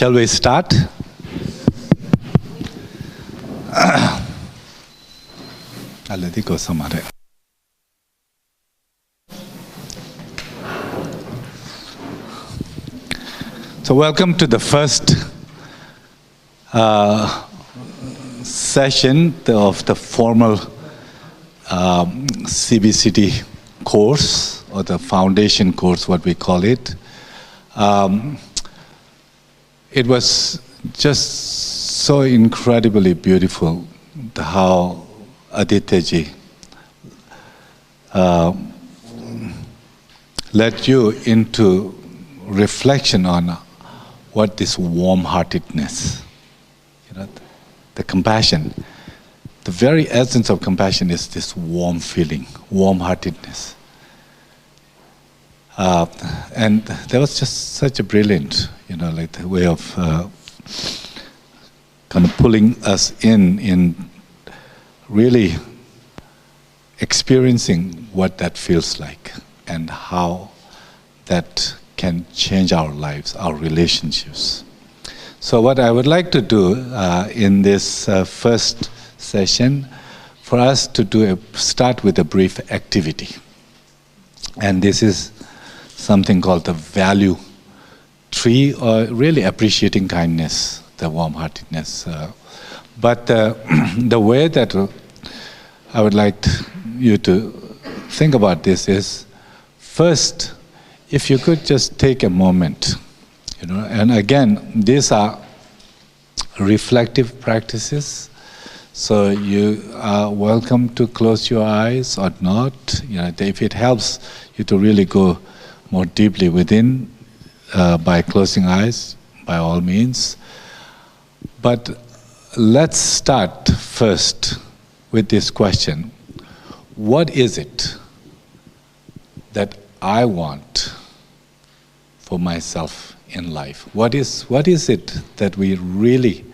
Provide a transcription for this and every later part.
Shall we start? So welcome to the first session of the formal CBCT course, or the foundation course, what we call it. It was just so incredibly beautiful how Adityaji led you into reflection on what this warm-heartedness, the compassion, the very essence of compassion is this warm feeling, warm-heartedness. And there was just such a brilliant, like the way of kind of pulling us in really experiencing what that feels like and how that can change our lives, our relationships. So what I would like to do in this first session, for us to start with a brief activity. And this is something called the value tree, or really appreciating kindness, the warm-heartedness. But the way that I would like you to think about this is, first, if you could just take a moment, and again, these are reflective practices, so you are welcome to close your eyes or not. If it helps you to really go more deeply within by closing eyes, by all means. But let's start first with this question. What is it that I want for myself in life? What is it that we really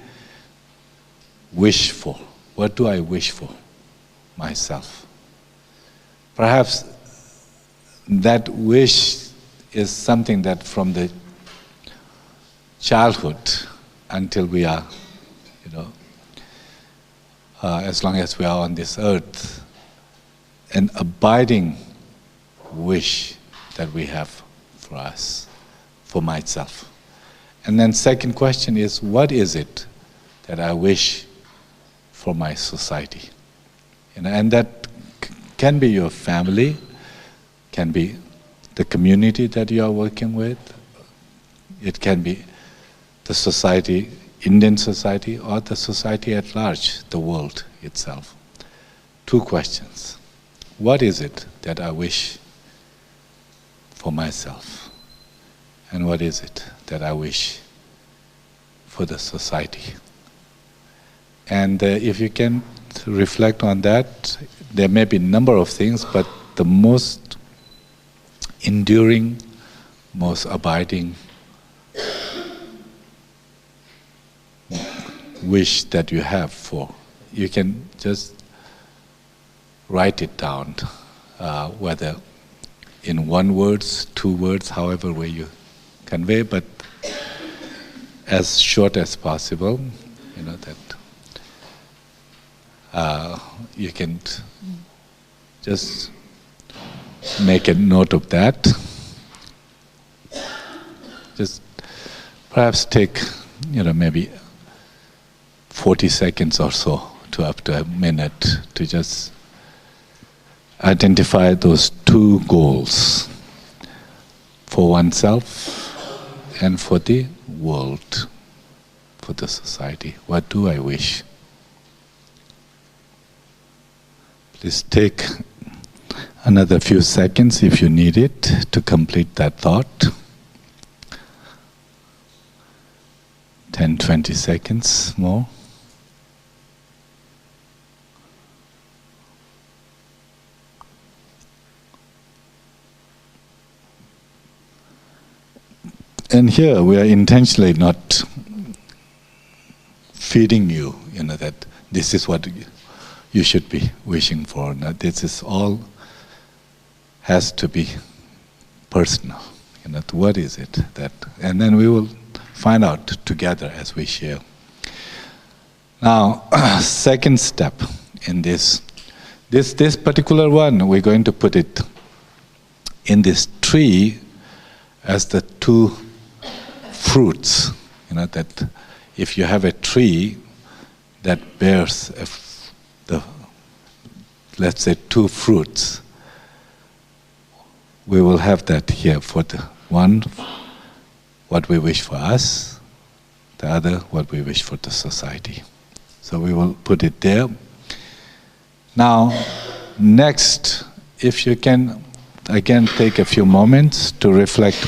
wish for? What do I wish for myself? Perhaps that wish is something that from the childhood until we are, as long as we are on this earth, an abiding wish that we have for us, for myself. And then second question is, what is it that I wish for my society? And that can be your family, can be the community that you are working with, it can be the society, Indian society, or the society at large, the world itself. Two questions. What is it that I wish for myself? And what is it that I wish for the society? And if you can reflect on that, there may be a number of things, but the most enduring, most abiding wish that you have for, you can just write it down, whether in one words, two words, however way you convey, but as short as possible, that you can just make a note of that. Just perhaps take, maybe 40 seconds or so to up to a minute to just identify those two goals for oneself and for the world, for the society. What do I wish? Please take another few seconds if you need it to complete that thought. 10, 20 seconds more. And here we are intentionally not feeding you, that this is what you should be wishing for. Now, this is all has to be personal. What is it that? And then we will find out together as we share. Now, second step in this particular one, we're going to put it in this tree as the two fruits. That if you have a tree that bears let's say two fruits, we will have that here for the one, what we wish for us, the other, what we wish for the society. So we will put it there. Now, next, if you can, again, take a few moments to reflect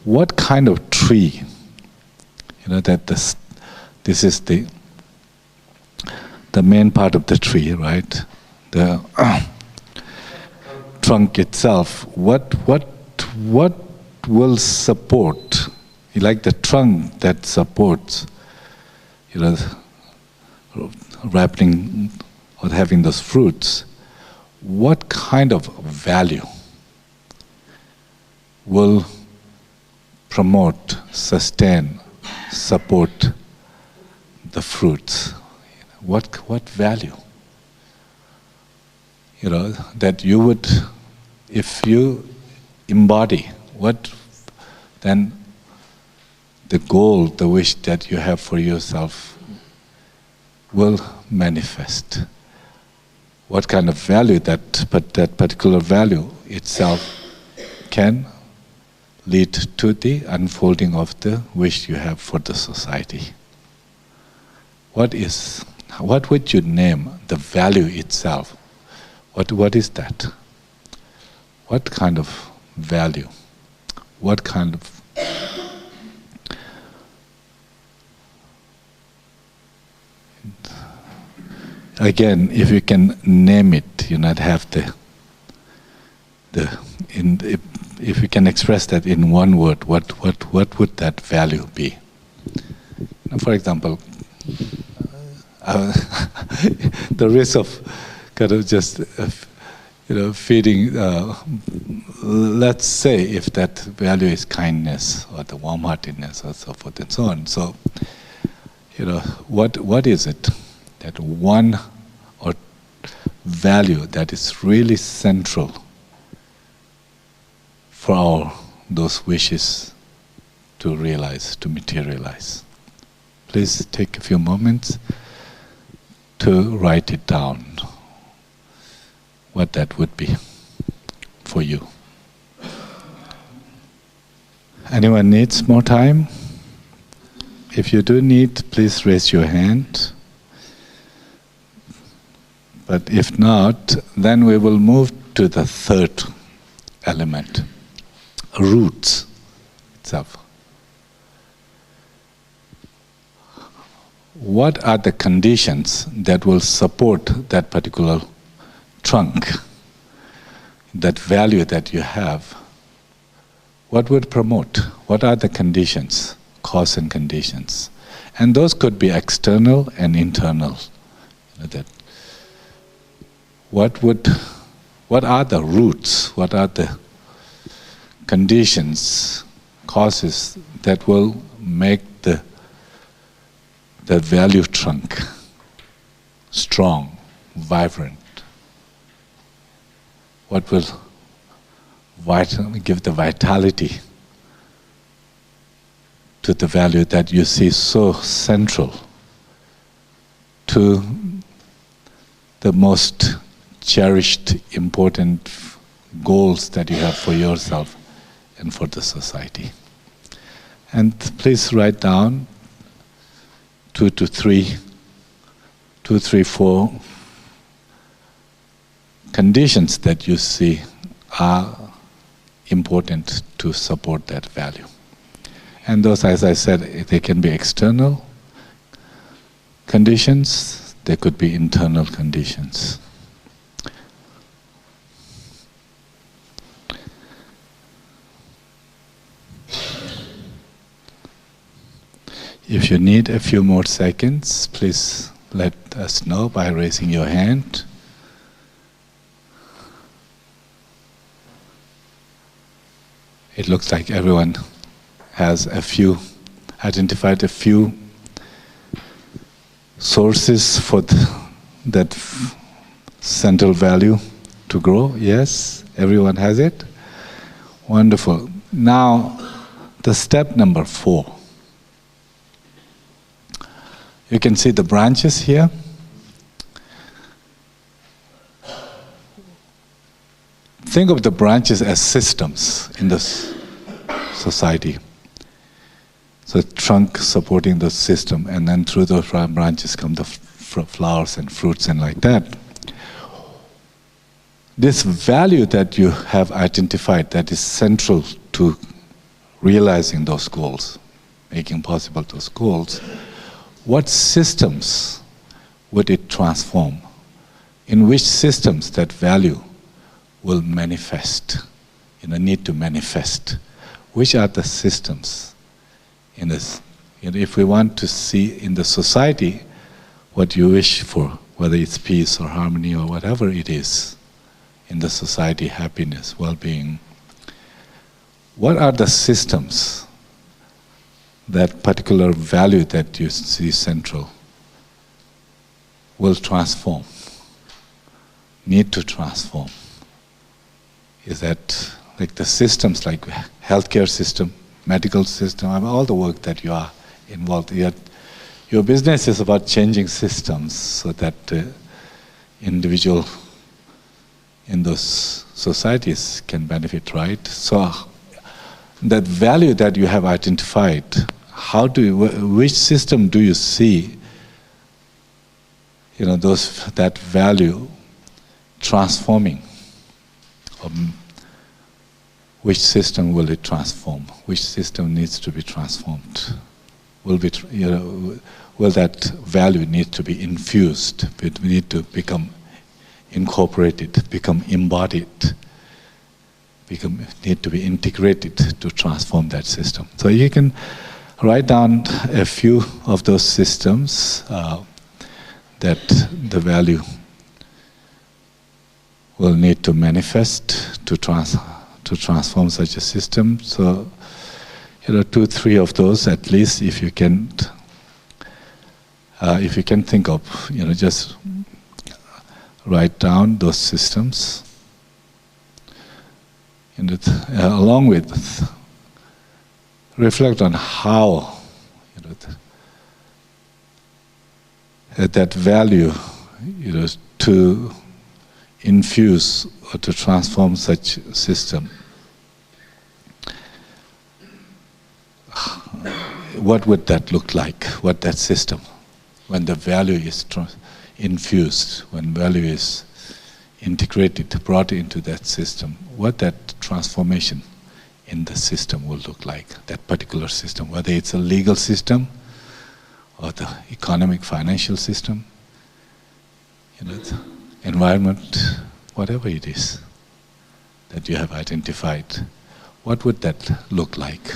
what kind of tree, that this is the main part of the tree, right? The trunk itself. What will support? Like the trunk that supports, ripening or having those fruits. What kind of value will promote, sustain, support the fruits? What value? That you would, if you embody, then the goal, the wish that you have for yourself will manifest. What kind of value that particular value itself can lead to the unfolding of the wish you have for the society. What would you name the value itself? What is that? What kind of value? What kind of again, if you can name it, have if you can express that in one word, what would that value be? For example, the risk of kind of just feeding. Let's say if that value is kindness or the warm-heartedness or so forth and so on. So, what is it? That one or value that is really central for those wishes to realize, to materialize. Please take a few moments to write it down, what that would be for you. Anyone needs more time? If you do need, please raise your hand. But if not, then we will move to the third element, roots itself. What are the conditions that will support that particular trunk, that value that you have? What would promote? What are the conditions, cause and conditions? And those could be external and internal. What are the roots? What are the conditions, causes that will make the value trunk strong, vibrant? What will give the vitality to the value that you see so central to the most cherished, important goals that you have for yourself and for the society? And please write down 2 to 3, 4 conditions that you see are important to support that value. And those, as I said, they can be external conditions, they could be internal conditions. If you need a few more seconds, please let us know by raising your hand. It looks like everyone has a few identified a few sources for that central value to grow. Yes, everyone has it. Wonderful. Now, the step number 4. You can see the branches here. Think of the branches as systems in this society. So trunk supporting the system, and then through those branches come the flowers and fruits and like that. This value that you have identified that is central to realizing those goals, making possible those goals, what systems would it transform? In which systems that value will manifest, need to manifest? Which are the systems in this? If we want to see in the society what you wish for, whether it's peace or harmony or whatever it is, in the society, happiness, well-being, what are the systems, that particular value that you see central, will transform, need to transform? Is that like the systems, like healthcare system, medical system, all the work that you are involved in? Your business is about changing systems so that individual in those societies can benefit, right? So that value that you have identified, which system do you see, that value transforming? Which system will it transform? Which system needs to be transformed? Will that value need to be infused? It need to become incorporated, become embodied, need to be integrated to transform that system. So you can write down a few of those systems that the value will need to manifest to transform such a system. So 2, 3 of those at least, if you can think of, just write down those systems, and along with reflect on how that value to infuse or to transform such system. What would that look like? What that system, when the value is infused, when value is integrated, brought into that system, what that transformation in the system will look like, that particular system, whether it's a legal system or the economic, financial system, the environment, whatever it is that you have identified, what would that look like?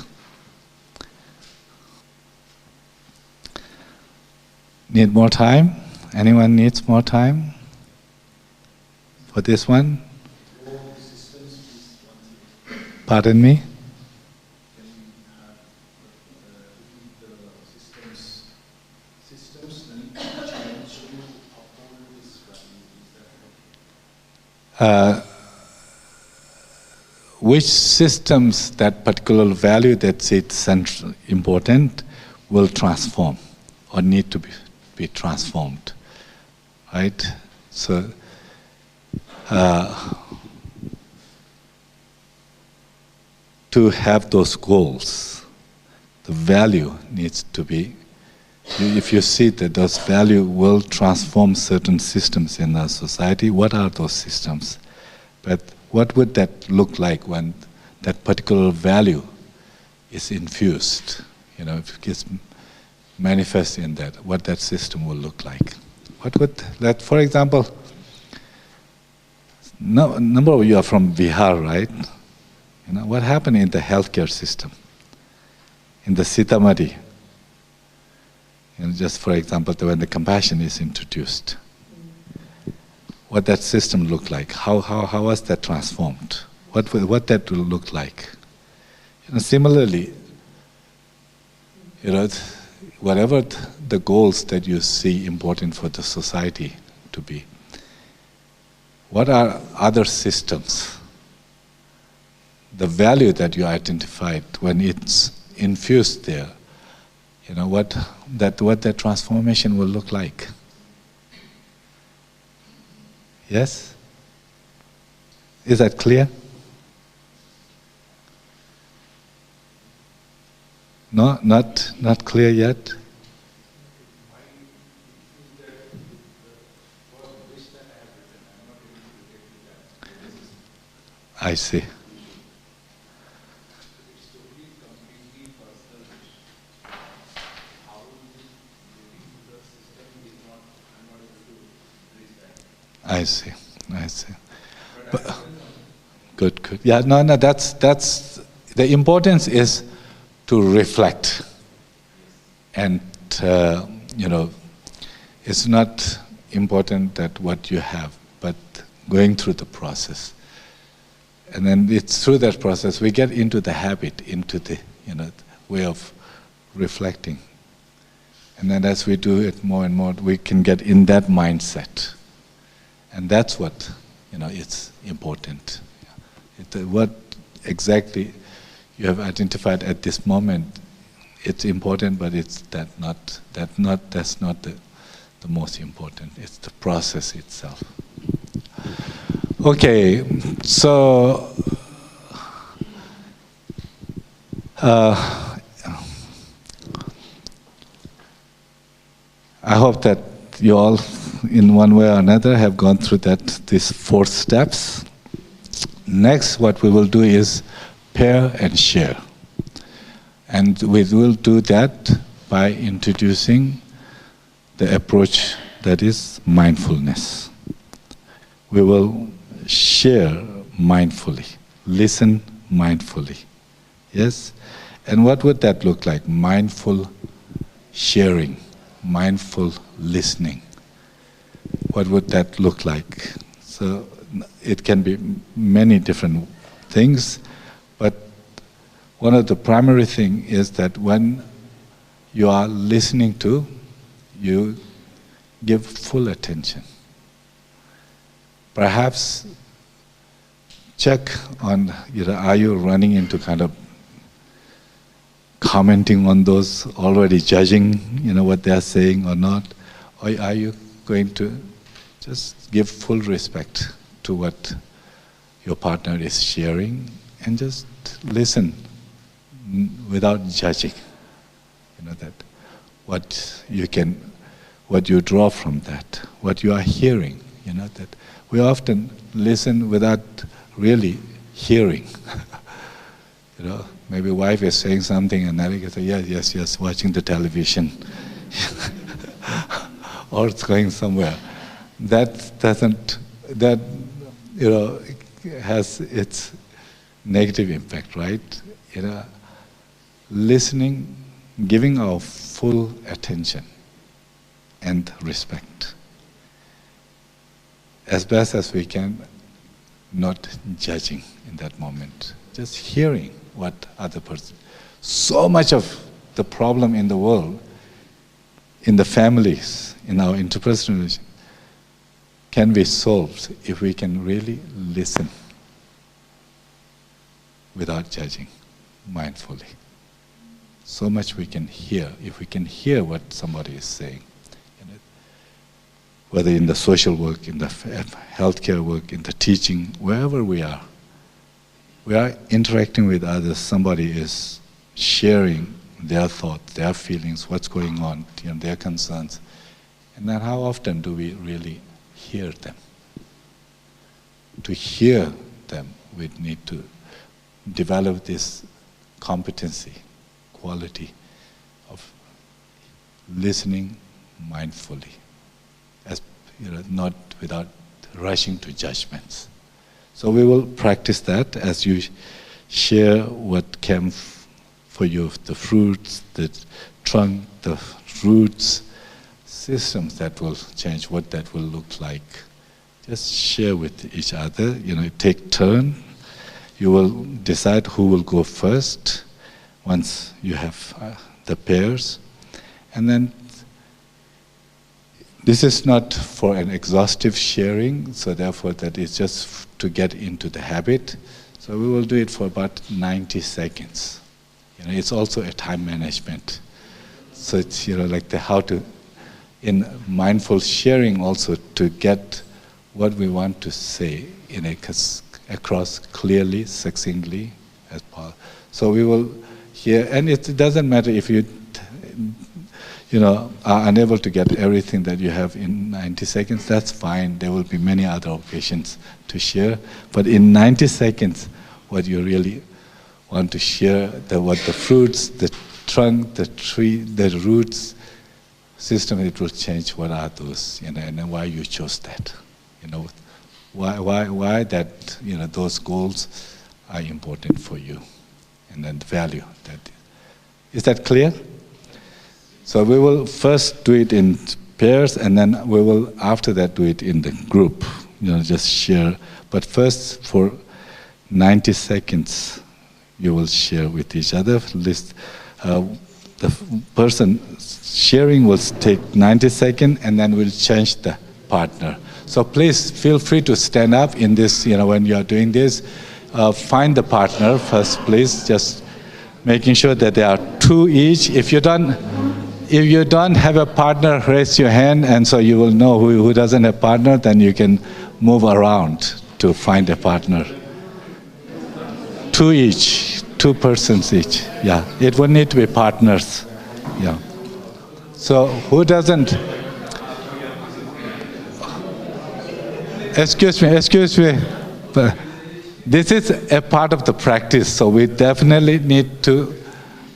Need more time? Anyone needs more time for this one? Pardon me? Which systems that particular value that's central, important, will transform or need to be transformed, right? So to have those goals, the value needs to be, if you see that those value will transform certain systems in our society, what are those systems? But what would that look like when that particular value is infused? If it gets manifest in that, what that system will look like. What would that, for example, a number of you are from Bihar, right? What happened in the healthcare system? In the Sitamarhi, just for example, when the compassion is introduced, what that system looked like, how was that transformed? What that will look like? Similarly, you know, whatever the goals that you see important for the society to be, what are other systems? The value that you identified when it's infused there, you know, what that transformation will look like. Yes? Is that clear? No, not clear yet? I see. I see. But, good. Yeah, no, that's the importance is to reflect. And, you know, it's not important that what you have, but going through the process. And then it's through that process we get into the habit, into the, you know, way of reflecting. And then as we do it more and more, we can get in that mindset. And that's what, you know, it's important. What exactly you have identified at this moment, it's important, but it's that's not the most important. It's the process itself. Okay, so I hope that you all, in one way or another, have gone through these 4 steps. Next, what we will do is pair and share. And we will do that by introducing the approach that is mindfulness. We will share mindfully, listen mindfully. Yes? And what would that look like? Mindful sharing, mindful listening. What would that look like? So it can be many different things, but one of the primary things is that when you are listening to, you give full attention. Perhaps check on, you know, are you running into kind of commenting on those, already judging, you know, what they are saying or not? Or are you going to just give full respect to what your partner is sharing and just listen without judging? You know, that what you draw from that, what you are hearing, you know, that we often listen without really hearing. You know, maybe wife is saying something and then you say, yes, watching the television. Or it's going somewhere. That you know, has its negative impact, right? You know, listening, giving our full attention and respect. As best as we can, not judging in that moment. Just hearing what other person. So much of the problem in the world, in the families, in our interpersonal relations, can be solved if we can really listen without judging, mindfully. So much we can hear, if we can hear what somebody is saying. You know, whether in the social work, in the healthcare work, in the teaching, wherever we are interacting with others, somebody is sharing their thoughts, their feelings, what's going on, you know, their concerns. And then how often do we really hear them? To hear them, we need to develop this competency, quality of listening mindfully, as you know, not without rushing to judgments. So we will practice that as you share what came for you, the fruits, the trunk, the roots, systems that will change, what that will look like. Just share with each other, you know, take turn. You will decide who will go first once you have the pairs. And then this is not for an exhaustive sharing, so therefore that is just to get into the habit. So we will do it for about 90 seconds. It's also a time management. So it's like how to, in mindful sharing also, to get what we want to say across clearly, succinctly, as possible. So we will hear, and it doesn't matter if you are unable to get everything that you have in 90 seconds, that's fine. There will be many other occasions to share. But in 90 seconds, what you really want to share, what the fruits, the trunk, the tree, the roots, system, it will change what are those, and why you chose that. Why that, those goals are important for you, and then the value. Is that clear? So we will first do it in pairs, and then we will, after that, do it in the group. Just share. But first, for 90 seconds, you will share with each other. The person sharing will take 90 seconds, and then we'll change the partner. So please feel free to stand up in this, when you are doing this. Find the partner first, please. Just making sure that there are two each. If you don't have a partner, raise your hand, and so you will know who doesn't have a partner, then you can move around to find a partner. Two each, two persons each. Yeah, it will need to be partners. Yeah. So who doesn't? Excuse me. But this is a part of the practice, so we definitely need to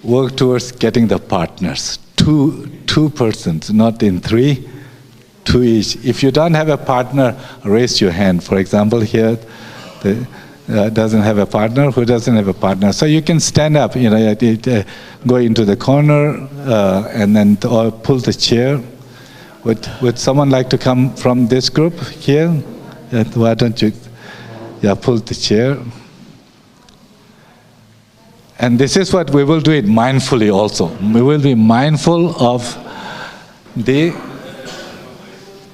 work towards getting the partners. Two persons, not in three, two each. If you don't have a partner, raise your hand. For example, here, doesn't have a partner. Who doesn't have a partner? So you can stand up, go into the corner, and then or pull the chair. Would someone like to come from this group here? Why don't you, pull the chair. And this is what we will do it mindfully also. We will be mindful of the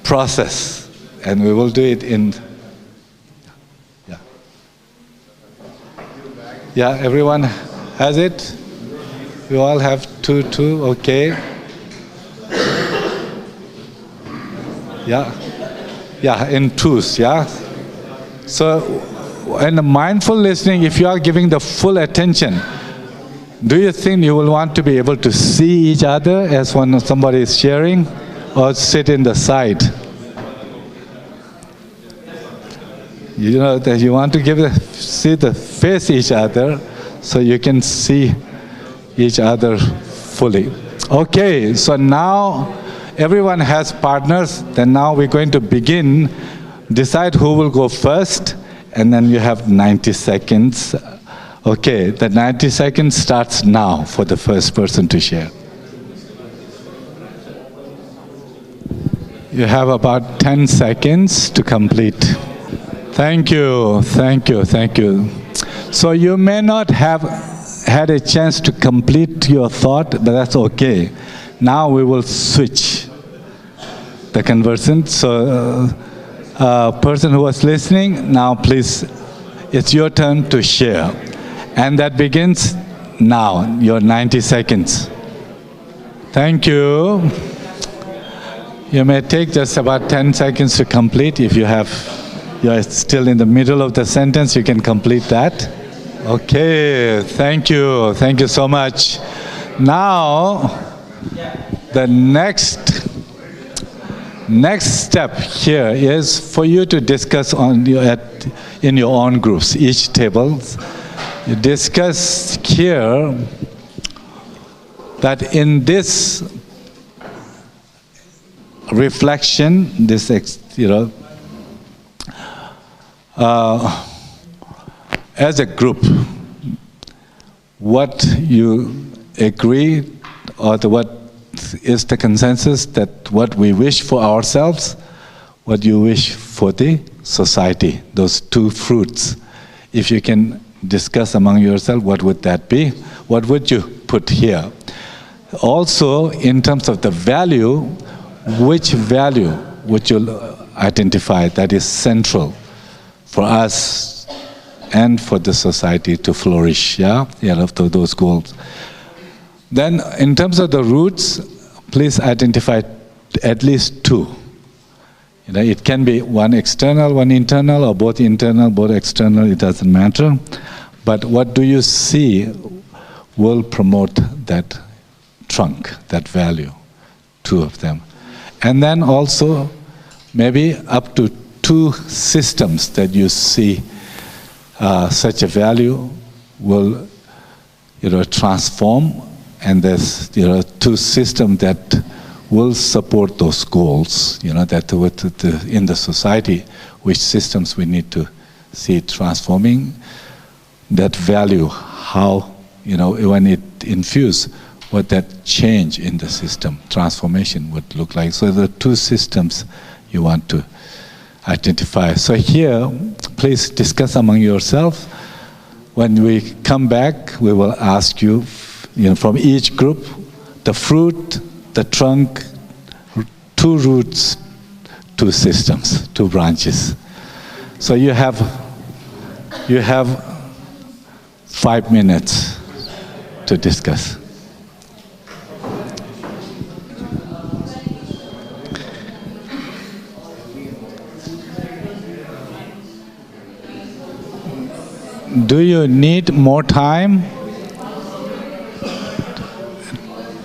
process, and we will do it in, yeah, everyone has it? You all have two, okay. Yeah, in twos, yeah. So, in the mindful listening, if you are giving the full attention, do you think you will want to be able to see each other as when somebody is sharing, or sit in the side? That you want to face each other, so you can see each other fully. Okay, so now everyone has partners. Then now we're going to begin. Decide who will go first, and then you have 90 seconds. Okay, the 90 seconds starts now for the first person to share. You have about 10 seconds to complete. Thank you. So you may not have had a chance to complete your thought, but that's okay. Now we will switch the conversation. So person who was listening, now please, it's your turn to share. And that begins now, your 90 seconds. Thank you. You may take just about 10 seconds to complete. If you're still in the middle of the sentence, you can complete that. Okay, thank you so much. Now, the next step here is for you to discuss in your own groups, each table. You discuss here that in this reflection, this as a group, what you agree, or what is the consensus, that what we wish for ourselves, what you wish for the society, those two fruits. If you can discuss among yourself, what would that be? What would you put here? Also, in terms of the value, which value would you identify that is central for us and for the society to flourish, after those goals. Then, in terms of the roots, please identify at least two. It can be one external, one internal, or both internal, both external, it doesn't matter. But what do you see will promote that trunk, that value, two of them. And then also, maybe up to two systems that you see such a value will transform, and there's two systems that will support those goals, that in the society, which systems we need to see transforming that value, how, when it infused, what that change in the system, transformation would look like. So the two systems you want to identify. So here, please discuss among yourselves. When we come back, we will ask you, from each group, the fruit, the trunk, two roots, two systems, two branches. So you have 5 minutes to discuss. Do you need more time?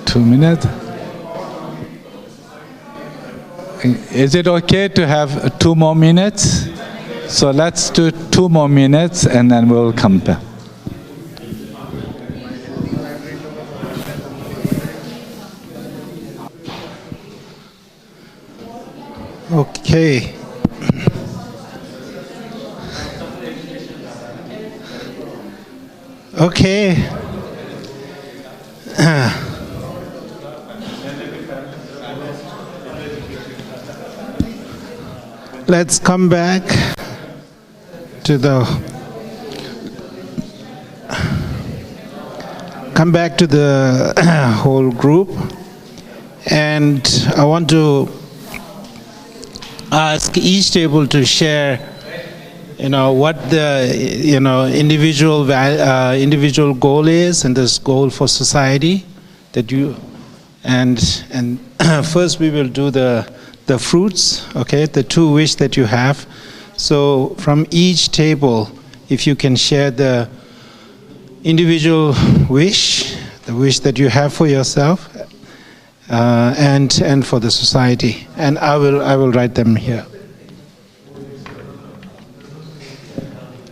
2 minutes? Is it okay to have 2 more minutes? So let's do 2 more minutes and then we'll come back. Okay. Okay. Let's come back to the whole group, and I want to ask each table to share what the individual goal is, and this goal for society that you and first we will do the fruits, okay, the 2 wish that you have. So from each table, if you can share the individual wish, the wish that you have for yourself, and for the society, and I will write them here.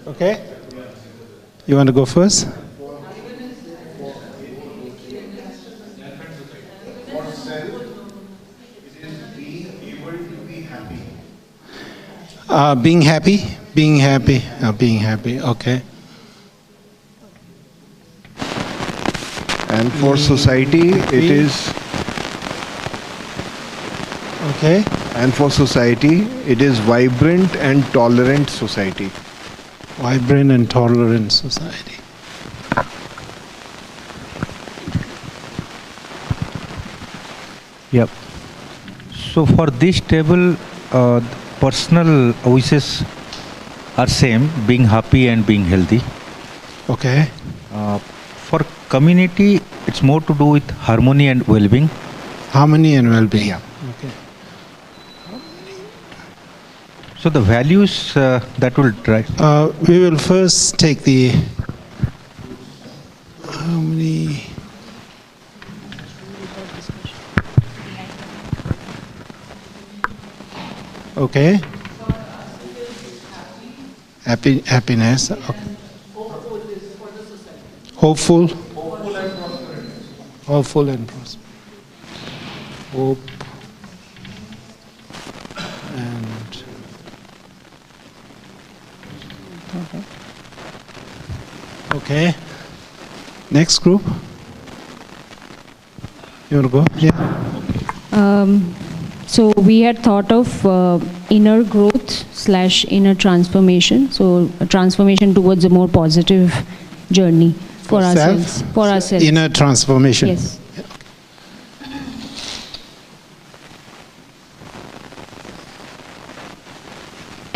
Okay? You want to go first? Being happy, okay. And for society, it is... Okay. And for society, it is vibrant and tolerant society. Vibrant and tolerant society. Yep. So for this table, personal wishes are same, being happy and being healthy. Okay. For community, it's more to do with harmony and well-being. Harmony and well-being. Yeah. Okay. So the values that will drive. We will first take the harmony. Okay. Happiness. Okay. Hopeful. Hopeful and prosperous. Hope and okay. Next group. You want to go? Yeah. So we had thought of inner growth / inner transformation. So a transformation towards a more positive journey for ourselves. For ourselves. Inner transformation. Yes.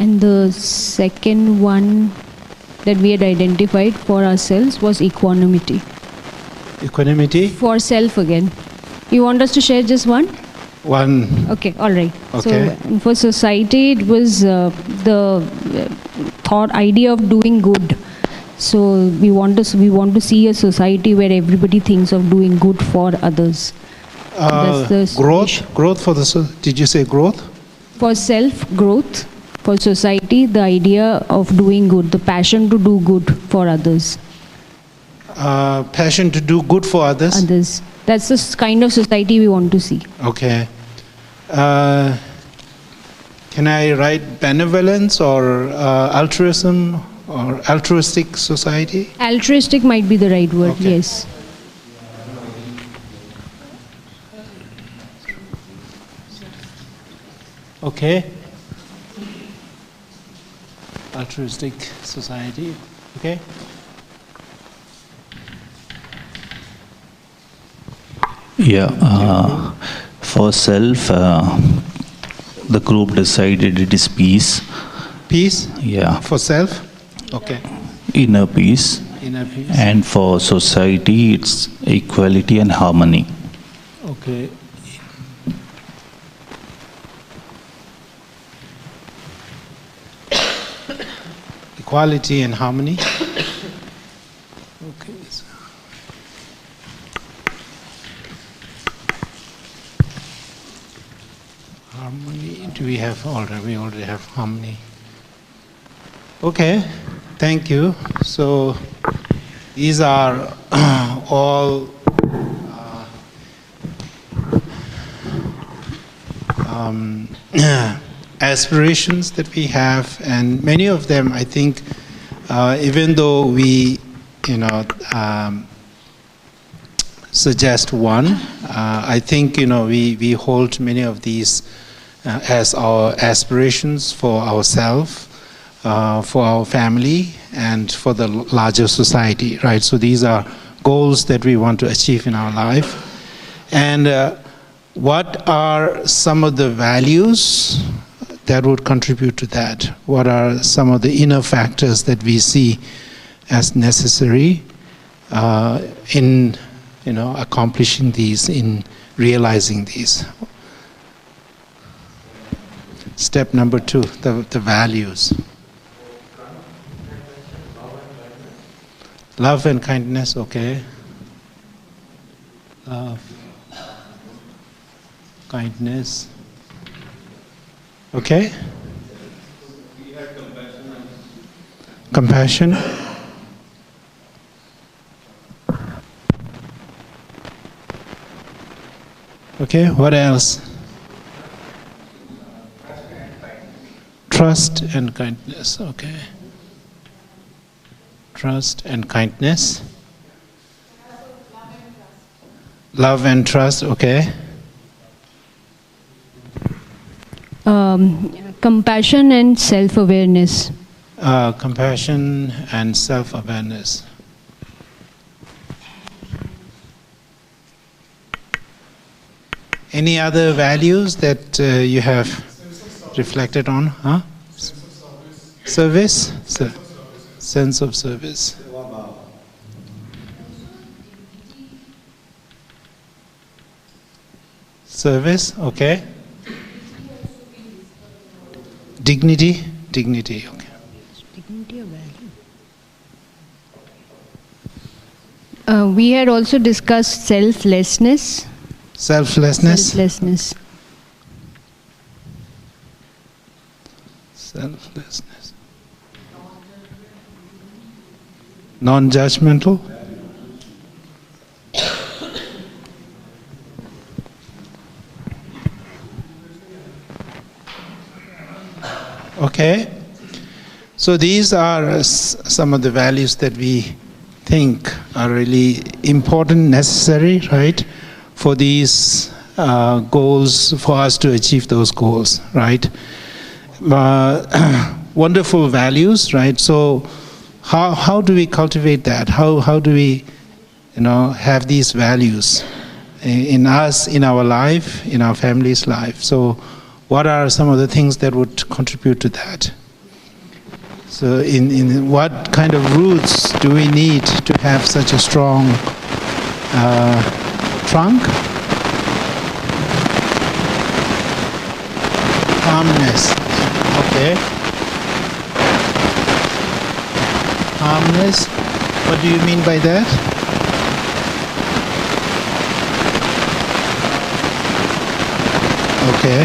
And the second one that we had identified for ourselves was equanimity. Equanimity? For self again. You want us to share just one? One. Okay, all right. Okay. So for society, it was the idea of doing good. So we want to see a society where everybody thinks of doing good for others. That's the Growth for the. Did you say growth? For self growth, for society, the idea of doing good, the passion to do good for others. Passion to do good for others. Others. That's the kind of society we want to see. Okay. Can I write benevolence or altruism or altruistic society? Altruistic might be the right word, Okay. yes. Okay. Altruistic society. Okay. Yeah, for self, the group decided it is peace. Peace. Yeah, For self. Okay. inner peace. Inner peace. And for society, it's equality and harmony. Okay. Equality and harmony. Okay. Harmony. Do we have already? We already have harmony. Okay. Thank you. So these are all aspirations that we have, and many of them, I think, even though we, suggest one, I think, we hold many of these as our aspirations for ourselves, for our family, and for the larger society, right? So these are goals that we want to achieve in our life. And what are some of the values that would contribute to that? What are some of the inner factors that we see as necessary in accomplishing these, in realizing these? Step number 2, the values. Love and kindness, okay. Love, kindness. Okay? Compassion. Okay, what else? Trust and kindness, okay. Trust and kindness. Love and trust, okay. Compassion and self-awareness. Compassion and self-awareness. Any other values that you have reflected on? Huh? Service? Sense of service. Service, okay. Dignity, okay. Dignity or value? We had also discussed selflessness. Selflessness. Selflessness. Selflessness. Non-judgmental. Okay. So these are some of the values that we think are really important, necessary, right, for these goals, for us to achieve those goals, right? Wonderful values, right? So how do we cultivate that? How do we, have these values in us, in our life, in our family's life? So what are some of the things that would contribute to that? So in what kind of roots do we need to have such a strong trunk? Calmness. Okay. Calmness. What do you mean by that? Okay.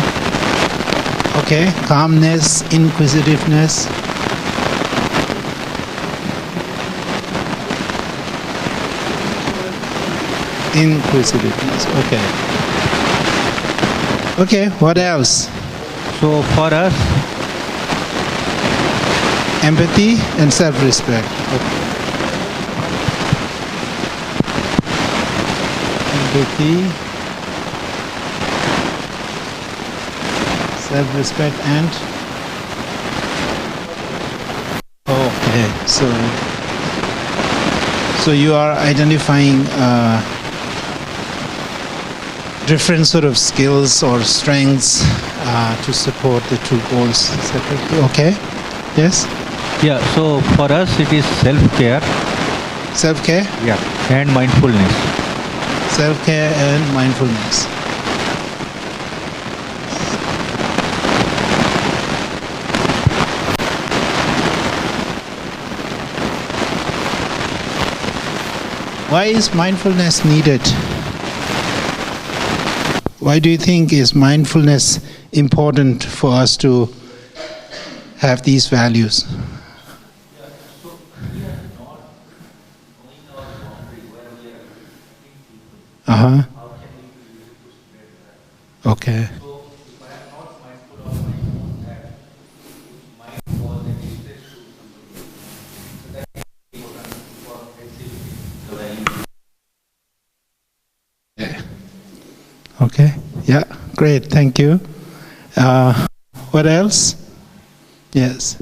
Okay. Calmness, inquisitiveness. Inquisitiveness. Okay. Okay. What else? So for us, Empathy and self-respect. Okay. Empathy, self-respect, and okay. So you are identifying different sort of skills or strengths to support the two goals separately. Okay. Yes. yeah, so for us it is self-care, Self-care. yeah, and mindfulness. Self-care and mindfulness. Why is mindfulness needed? Why do you think is mindfulness important for us to have these values? Uh-huh. Okay. Okay. Yeah. Great. Thank you. What else? Yes.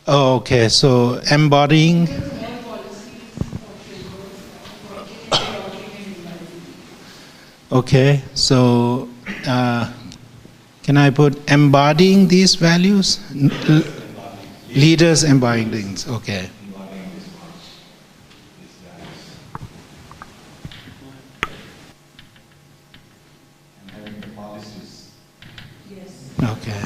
Oh, okay. So embodying. Okay. So can I put embodying these values? Leaders embodying things. Okay. Okay.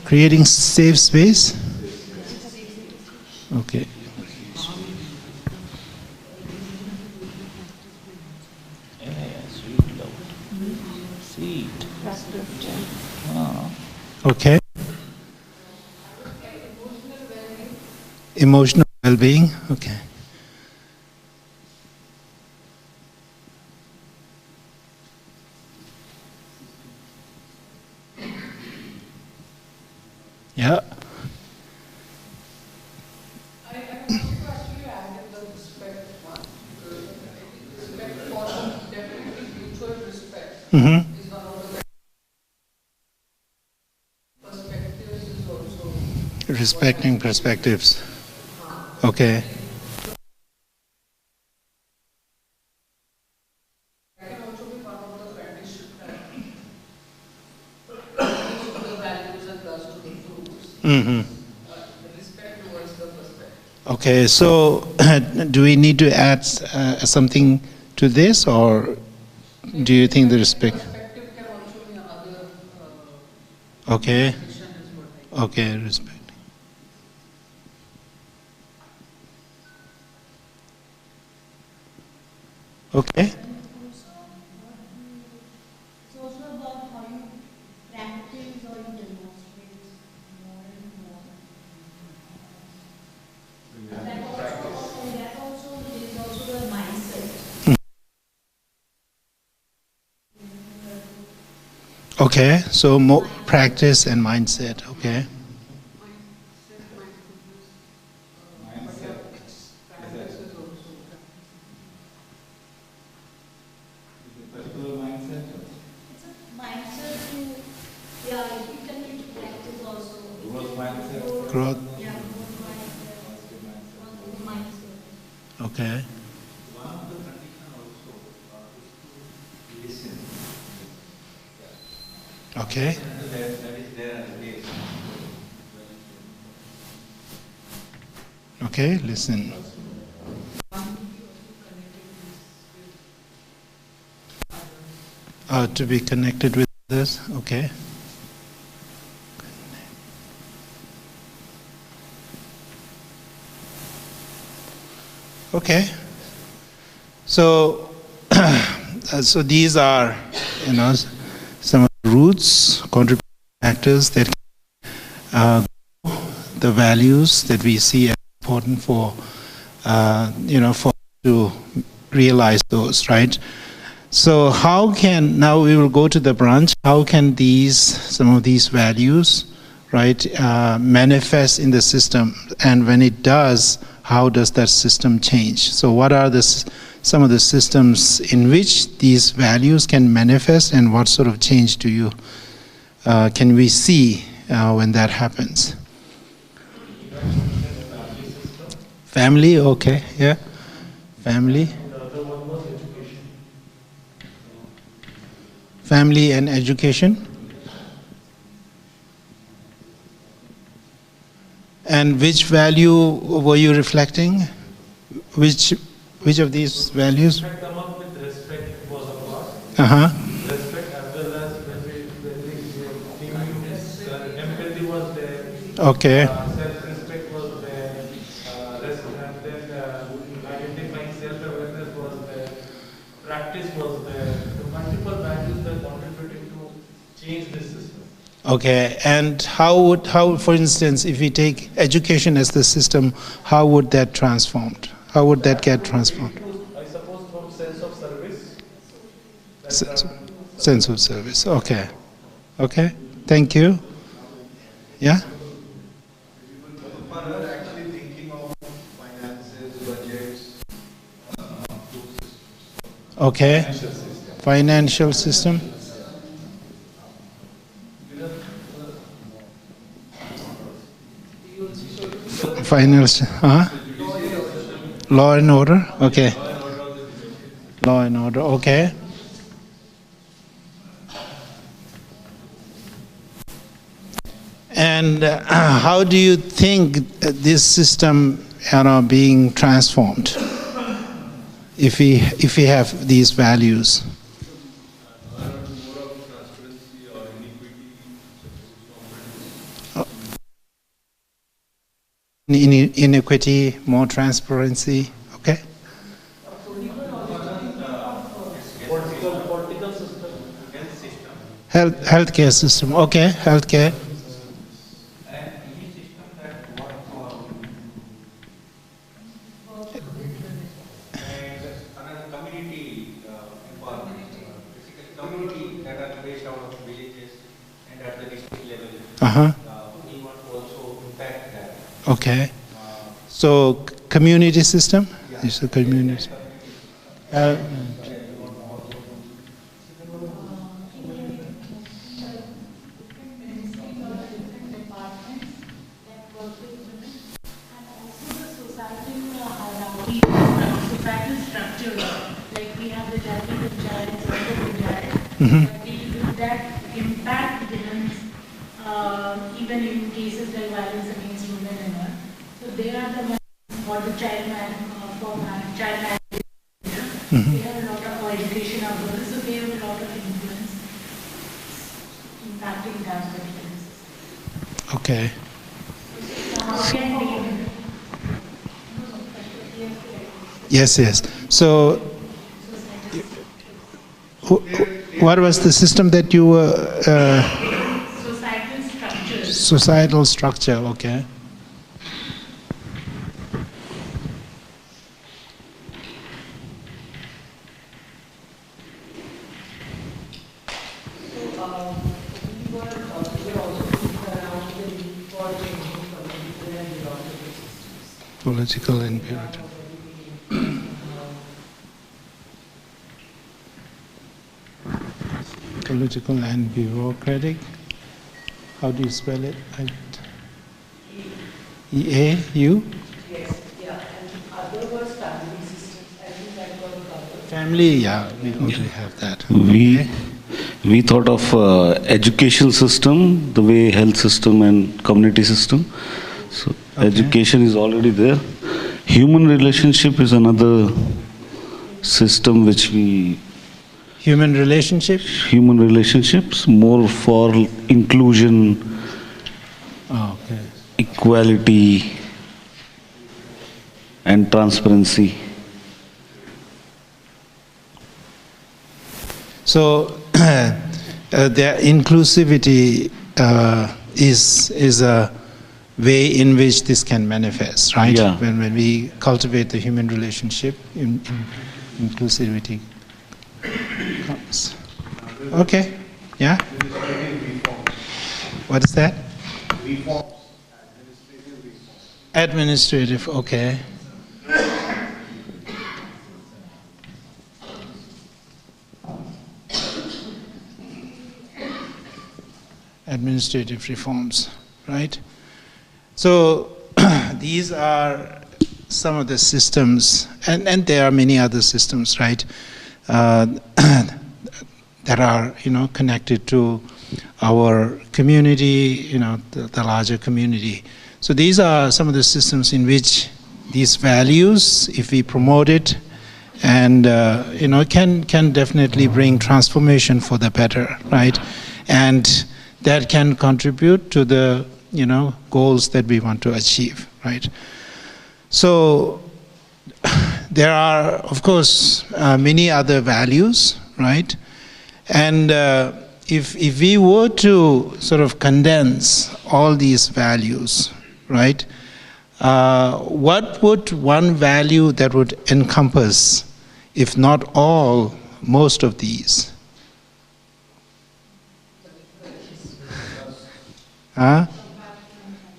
Creating safe space? Okay. Okay. Emotional well-being. Okay. Yeah. Mm-hmm. Respecting perspectives. Okay. Mm-hmm. Okay, so do we need to add something to this, or do you think the respect? Okay. Okay, respect. Okay. It's also about how you practice or you demonstrate more and more. That also is also the mindset. Okay, so more practice and mindset. Okay. Growth. Yeah, worldwide, minus. Okay. Okay. Okay, listen. To be connected with others. Okay. Okay. So, so these are, some of the roots, contributing factors that the values that we see as important for, for to realize those, right? So how can, now we will go to the branch, how can some of these values, right, manifest in the system? And when it does, how does that system change? So what are some of the systems in which these values can manifest, and what sort of change can we see when that happens? Family, okay, yeah. Family. Family and education. And which value were you reflecting? Which of these values? Respect, come up with respect was a part. Respect as well as empathy was there. Okay. Self-respect was there. And then identifying self-awareness was there. Practice was there. The multiple values that contributing to change this system. Okay, and how, for instance, if we take education as the system, how would that transformed? How would that get transformed? I suppose from sense of service. Sense of service, okay. Okay, thank you. Yeah? Actually thinking of finances, budgets, Okay. Financial system. Financial, Law and order, okay. Law and order, okay. And how do you think this system, being transformed, if we have these values? Inequity, more transparency, okay? Political system, Healthcare system, okay, healthcare. we want to also impact that. Okay. So community system? It's a community. Societal structure, like we have the Jati Panchayat, but that impact begins even in cases like violence against women and all. So they are the ones for the child marriage. They have a lot of education of girls, so they have a lot of influence impacting that particular system. Okay. How can we? Yes, yes. So, what was the system that you were? Societal structure. Societal structure, okay. Political and bureaucratic. Political and bureaucratic. How do you spell it? EAU? Yes, yeah. And other was family systems. I think that got covered. Family, yeah, we already have that. We thought of education system, the way health system and community system. So education is already there. Human relationship is another system which we... Human relationship? Human relationships, more for inclusion, equality and transparency. So the inclusivity is a way in which this can manifest, right? Yeah. When we cultivate the human relationship, inclusivity comes. Okay, yeah? What is that? Reforms. Administrative, okay. Administrative reforms, right? So these are some of the systems, and there are many other systems, right? That are, connected to our community, the larger community. So these are some of the systems in which these values, if we promote it, and can definitely bring transformation for the better, right? And that can contribute to the goals that we want to achieve, right? So there are, of course, many other values, right? And if we were to sort of condense all these values, right? What would one value that would encompass, if not all, most of these? Huh?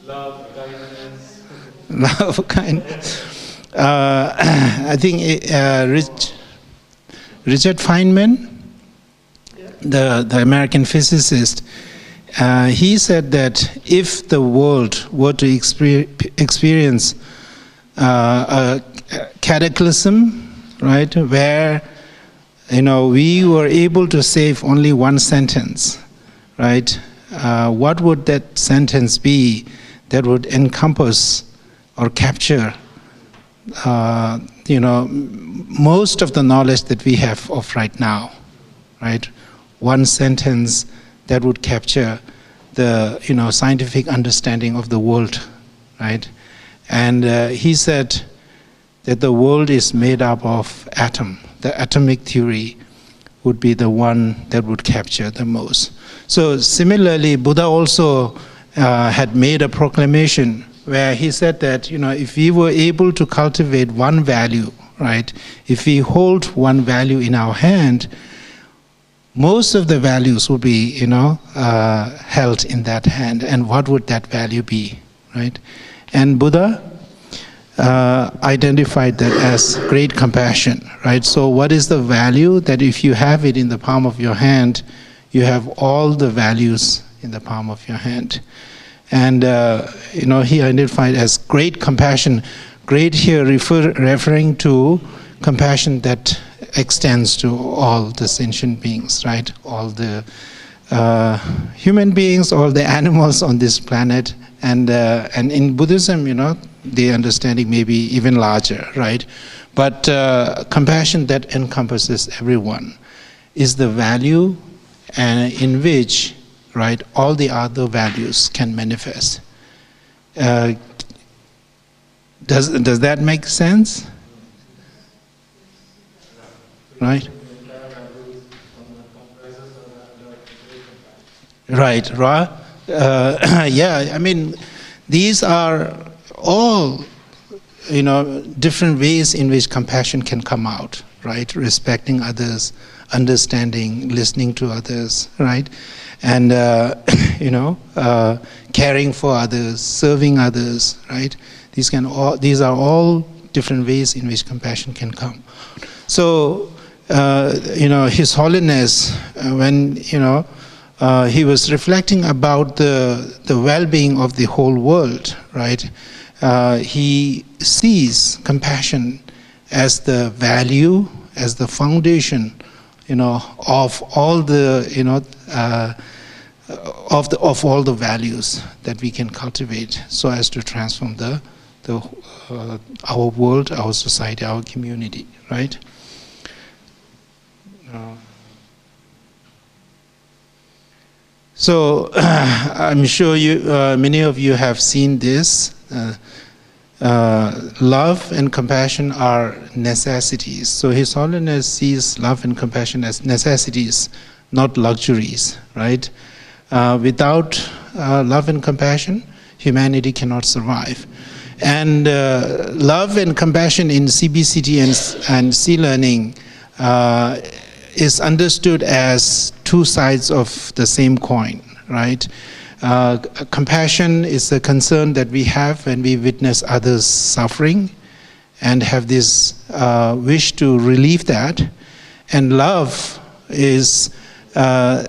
Love, kindness. Love, kindness. I think Richard Feynman, the American physicist, he said that if the world were to experience a cataclysm, right, where we were able to save only one sentence, right? What would that sentence be that would encompass or capture, most of the knowledge that we have of right now, right? One sentence that would capture the, scientific understanding of the world, right? And he said that the world is made up of atom. The atomic theory would be the one that would capture the most. So similarly, Buddha also had made a proclamation where he said that, if we were able to cultivate one value, right, if we hold one value in our hand, most of the values would be, held in that hand. And what would that value be, right? And Buddha identified that as great compassion, right? So what is the value that if you have it in the palm of your hand, you have all the values in the palm of your hand? And, he identified as great compassion. Great here referring to compassion that extends to all the sentient beings, right? All the human beings, all the animals on this planet. And in Buddhism, the understanding may be even larger, right? But compassion that encompasses everyone is the value in which, right, all the other values can manifest. Does that make sense? Right? Right, Ra? Yeah, I mean, these are all, different ways in which compassion can come out, right? Respecting others, understanding, listening to others, right? And, caring for others, serving others, right? These are all different ways in which compassion can come. So, His Holiness, when, he was reflecting about the well-being of the whole world, right? He sees compassion as the value, as the foundation, of all the, of all the values that we can cultivate, so as to transform our world, our society, our community, right? So I'm sure many of you have seen this. Love and compassion are necessities. So His Holiness sees love and compassion as necessities, not luxuries, right? Without love and compassion, humanity cannot survive. And love and compassion in CBCT and C-learning is understood as two sides of the same coin, right? Compassion is a concern that we have when we witness others suffering and have this wish to relieve that. And love is, the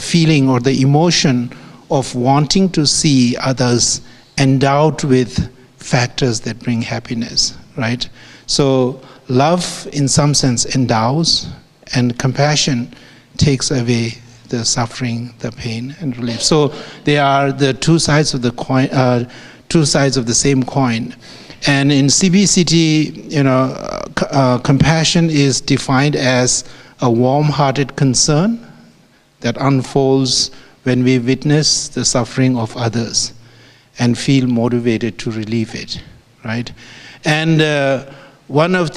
feeling or the emotion of wanting to see others endowed with factors that bring happiness, right? So love, in some sense, endows, and compassion takes away the suffering, the pain, and relief. So they are the two sides of the coin, two sides of the same coin. And in CBCT, compassion is defined as a warm-hearted concern that unfolds when we witness the suffering of others and feel motivated to relieve it, right? And one of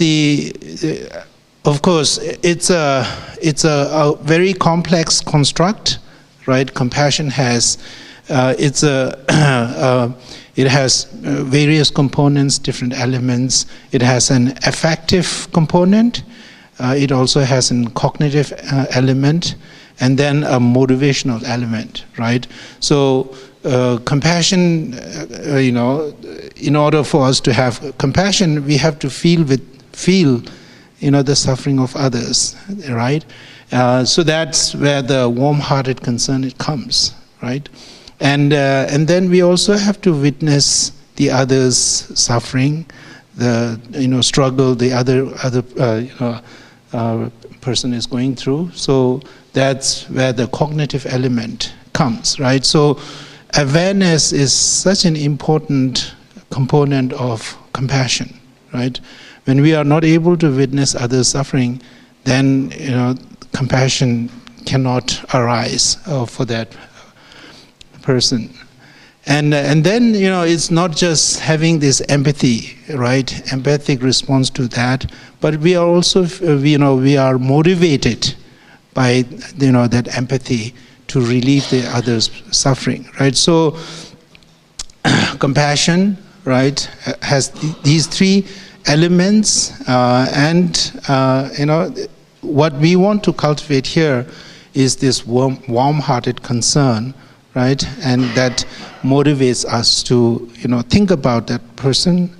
of course, it's a very complex construct, right? Compassion has, it has various components, different elements. It has an affective component. It also has a cognitive element, and then a motivational element, right? So compassion, in order for us to have compassion, we have to feel the suffering of others, right? So that's where the warm-hearted concern it comes, right? And then we also have to witness the others' suffering, the struggle the other person is going through. So that's where the cognitive element comes, right? So awareness is such an important component of compassion, right? When we are not able to witness others' suffering, then compassion cannot arise for that person. And then it's not just having this empathy, right? Empathic response to that, but we are also we are motivated by that empathy to relieve the other's suffering, right? So compassion, right, has these three elements, and what we want to cultivate here is this warm-hearted concern, right, and that motivates us to think about that person,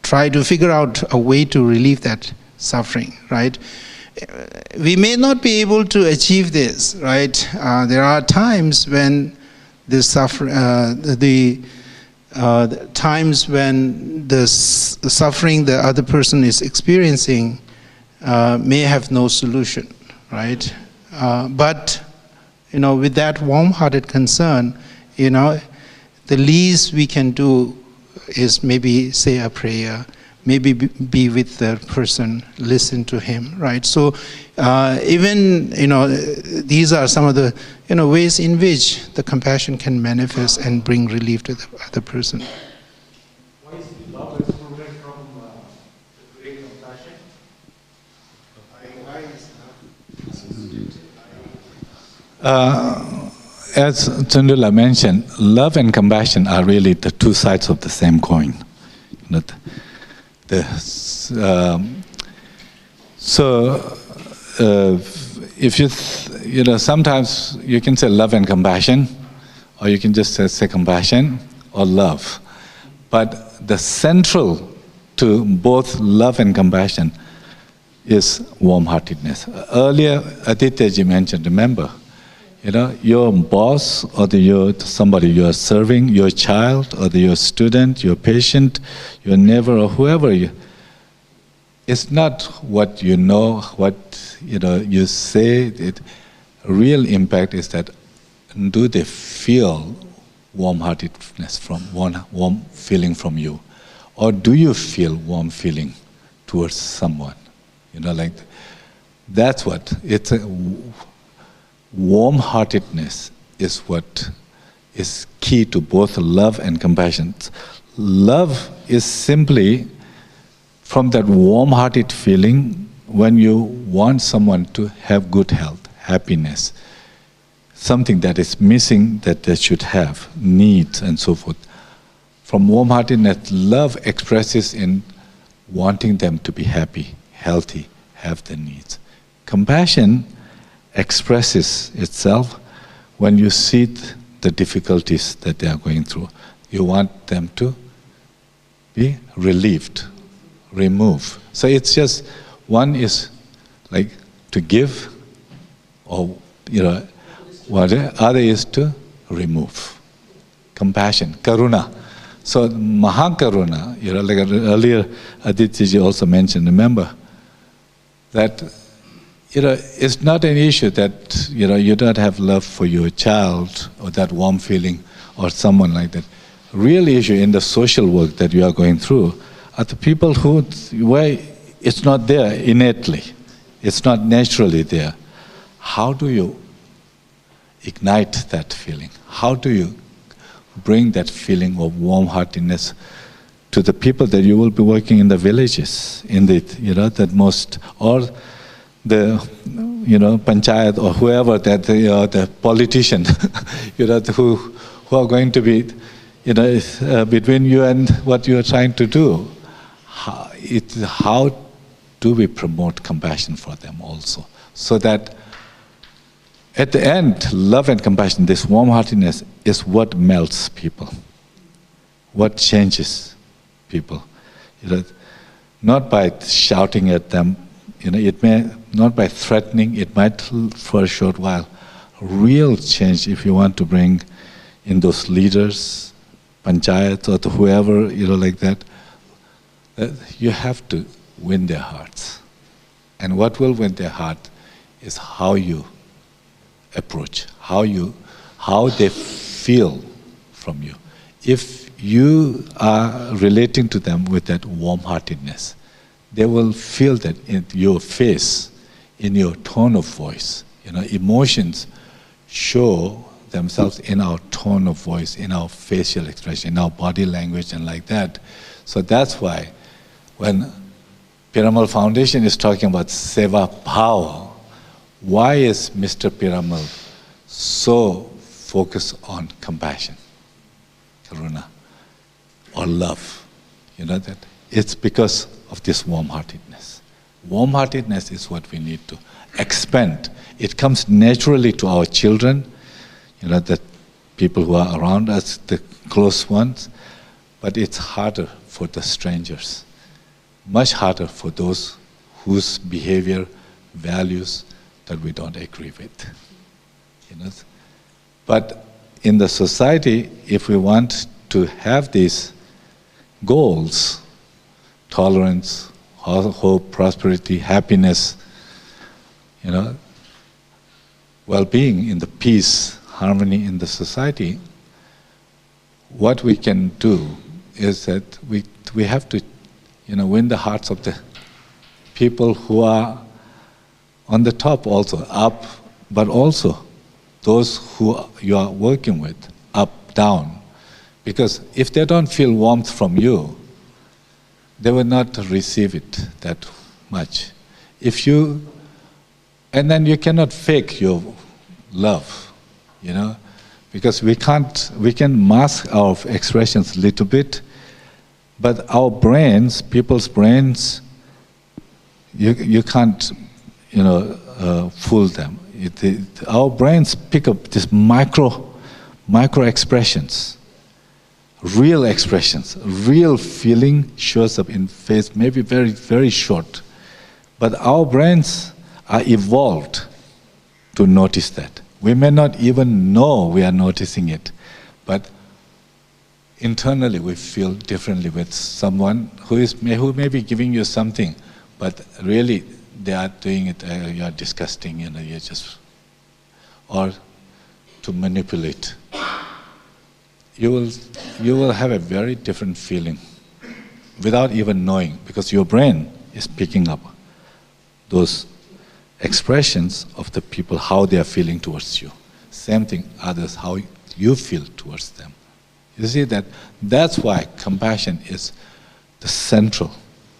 try to figure out a way to relieve that suffering, right? We may not be able to achieve this, right? There are times when the times when the suffering the other person is experiencing may have no solution, right? But with that warm-hearted concern, the least we can do is maybe say a prayer, maybe be with the person, listen to him, right? So even these are some of the ways in which the compassion can manifest and bring relief to the other person. Why is love excluded from the great compassion? As Tsondue mentioned, love and compassion are really the two sides of the same coin. If you sometimes you can say love and compassion, or you can just say compassion or love, but the central to both love and compassion is warm-heartedness. Earlier, Adityaji mentioned, remember, your boss or somebody you are serving, your child or your student, your patient, your neighbor or whoever it's not what you know, what you say. Real impact is that do they feel warm-heartedness warm feeling from you, or do you feel warm feeling towards someone? That's what it's a warm-heartedness is what is key to both love and compassion. Love is simply from that warm-hearted feeling when you want someone to have good health, happiness, something that is missing that they should have, needs and so forth. From warm-heartedness, love expresses in wanting them to be happy, healthy, have their needs. Compassion expresses itself when you see the difficulties that they are going through. You want them to be relieved, remove. So it's just, one is like to give, or what the other is to remove. Compassion, karuna. So Mahakaruna, like earlier Adityaji also mentioned, remember, that it's not an issue that you don't have love for your child or that warm feeling or someone like that. Real issue in the social work that you are going through are the people where it's not there innately, it's not naturally there. How do you ignite that feeling? How do you bring that feeling of warm-heartedness to the people that you will be working in the villages, in the that most, or the panchayat or whoever that the politician who are going to be between you and what you are trying to do. How do we promote compassion for them also, so that at the end, love and compassion, this warm-heartedness, is what melts people, what changes people. Not by shouting at them, it may, not by threatening, it might for a short while. Real change, if you want to bring in those leaders, panchayat or whoever, like that, you have to win their hearts. And what will win their heart is how you approach, how they feel from you. If you are relating to them with that warm-heartedness, they will feel that in your face, in your tone of voice. Emotions show themselves in our tone of voice, in our facial expression, in our body language and like that. So that's why when Piramal Foundation is talking about Seva power, why is Mr. Piramal so focused on compassion, karuna, or love? That it's because of this warm-heartedness. Warm-heartedness is what we need to expand. It comes naturally to our children, the people who are around us, the close ones, but it's harder for the strangers, much harder for those whose behavior, values, that we don't agree with. But in the society, if we want to have these goals, tolerance, hope, prosperity, happiness, well-being, in the peace, harmony in the society, what we can do is that we have to win the hearts of the people who are on the top also, up, but also those who you are working with, up, down. Because if they don't feel warmth from you, they will not receive it that much. And then you cannot fake your love, because we can mask our expressions a little bit, but our brains, people's brains, you can't fool them. Our brains pick up these micro expressions, real feeling shows up in face, maybe very, very short, But our brains are evolved to notice that. We may not even know we are noticing it, but internally we feel differently with someone who may be giving you something, but really they are doing it, you are disgusting, you're just, or to manipulate. You will have a very different feeling without even knowing, because your brain is picking up those expressions of the people, how they are feeling towards you. Same thing, others, how you feel towards them. You see that's why compassion is the central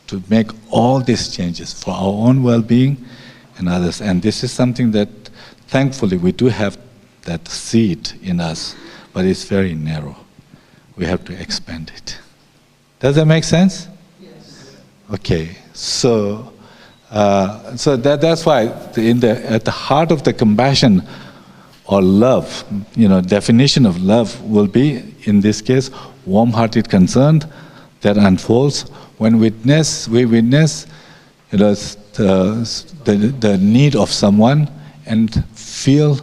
to make all these changes for our own well-being and others. And this is something that thankfully we do have that seed in us, but it's very narrow. We have to expand it. Does that make sense? Yes. Okay, so that's why at the heart of the compassion or love, definition of love will be, in this case, warm-hearted concern that unfolds when we witness the need of someone and feel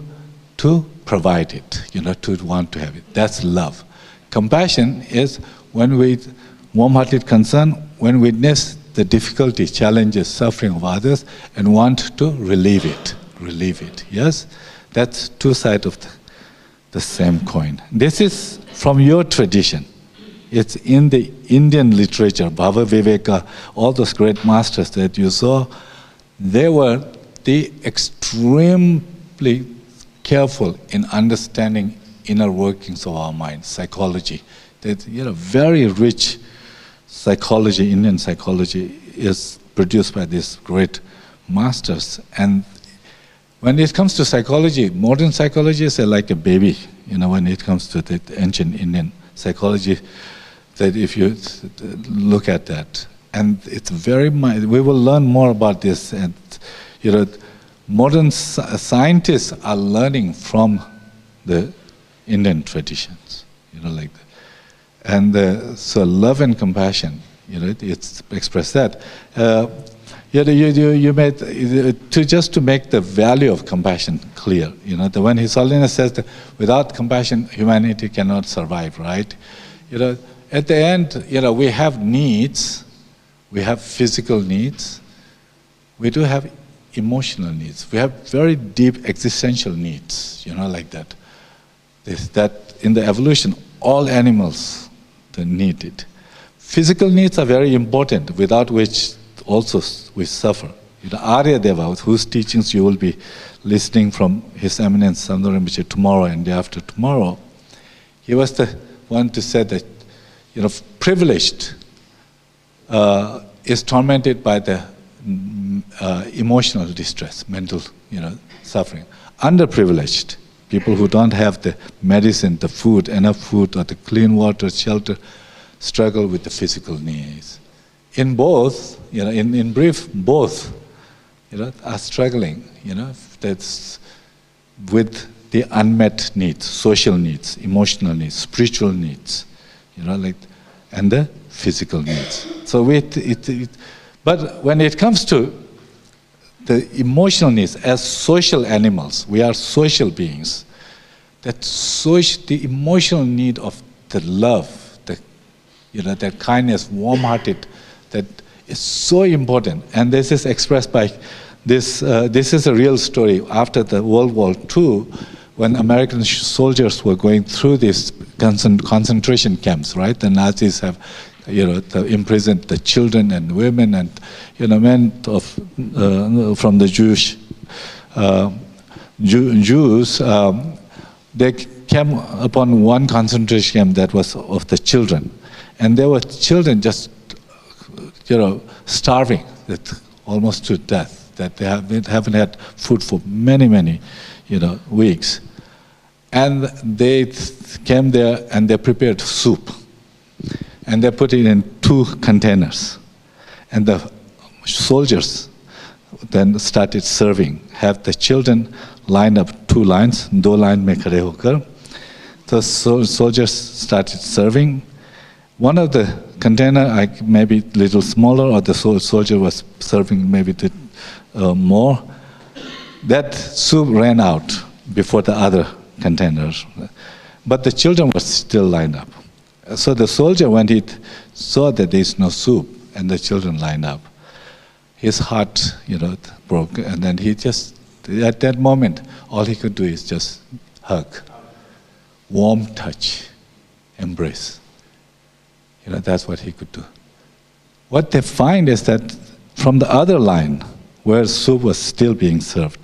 to provide it, to want to have it. That's love. Compassion is when we, warm-hearted concern, when we witness the difficulty, challenges, suffering of others and want to relieve it. Yes? That's two sides of the same coin. This is from your tradition. It's in the Indian literature, Bhava Viveka, all those great masters that you saw, they were extremely careful in understanding inner workings of our mind, psychology. That, very rich psychology, Indian psychology, is produced by these great masters. And when it comes to psychology, modern psychology is like a baby, when it comes to the ancient Indian psychology, that if you look at that. And it's we will learn more about this. And, modern scientists are learning from the Indian traditions, like that. And so love and compassion, it's expressed that. You made, to make the value of compassion clear, when His Holiness says that without compassion, humanity cannot survive, right? At the end, we have needs, we have physical needs, we do have emotional needs, we have very deep existential needs, like that. That in the evolution, all animals they need it. Physical needs are very important, without which also we suffer. Arya Deva, whose teachings you will be listening from His Eminence Tsondue Rinpoche tomorrow and day after tomorrow, he was the one to say that, privileged is tormented by the emotional distress, mental, suffering. Underprivileged, people who don't have the medicine, the food, enough food, or the clean water, shelter, struggle with the physical needs. In both, in brief, both, are struggling, that's with the unmet needs, social needs, emotional needs, spiritual needs, and the physical needs. So but when it comes to the emotional needs, as social animals, we are social beings, the emotional need of the love, that kindness, warm-hearted, that is so important. And this is expressed by this is a real story. After the World War II, when American soldiers were going through these concentration camps, right? The Nazis have, imprisoned the children and women and, men from the Jews. They came upon one concentration camp that was of the children, and there were children just, starving, almost to death. That they haven't had food for many, weeks. And they came there and they prepared soup. And they put it in 2 containers. And the soldiers then started serving, have the children lined up 2 lines, 2 line mein khade hokar. The soldiers started serving. One of the container, maybe a little smaller, or the soldier was serving maybe the more. That soup ran out before the other containers, but the children were still lined up. So the soldier, when he saw that there is no soup and the children lined up, his heart, broke, and then he just, at that moment, all he could do is just hug, warm touch, embrace. That's what he could do. What they find is that from the other line, where soup was still being served,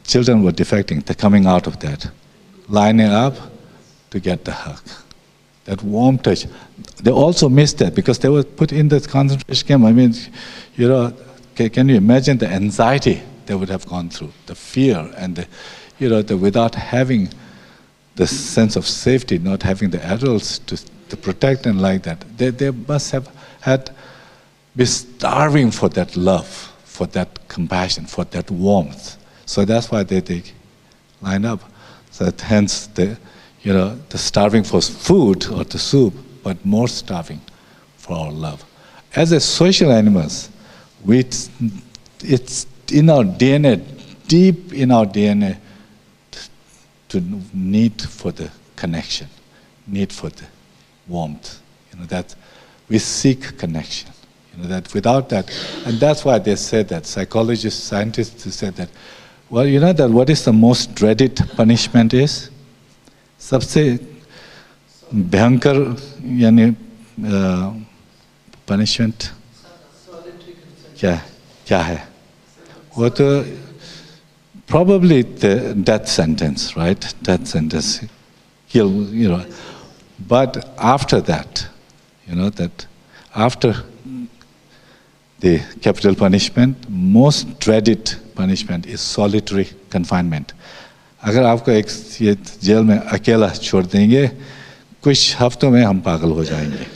children were defecting, they're coming out of that, lining up to get the hug. That warm touch. They also missed that because they were put in the concentration camp. I mean, can you imagine the anxiety they would have gone through, the fear, and the without having the sense of safety, not having the adults to protect and like that. They must have been starving for that love, for that compassion, for that warmth. So that's why they line up. So hence the starving for food or the soup, but more starving for our love. As a social animals, it's in our DNA, deep in our DNA, to need for the connection, need for the warmth. That we seek connection. That without that, and that's why they said that, psychologists, scientists said that, well, that what is the most dreaded punishment is? सबसे भयंकर यानी punishment क्या है? वो तो probably the death sentence, right? Death sentence. But after that, that after the capital punishment, most dreaded punishment is solitary confinement. अगर आपको एक ये जेल में अकेला छोड़ देंगे, कुछ हफ्तों में हम पागल हो जाएंगे.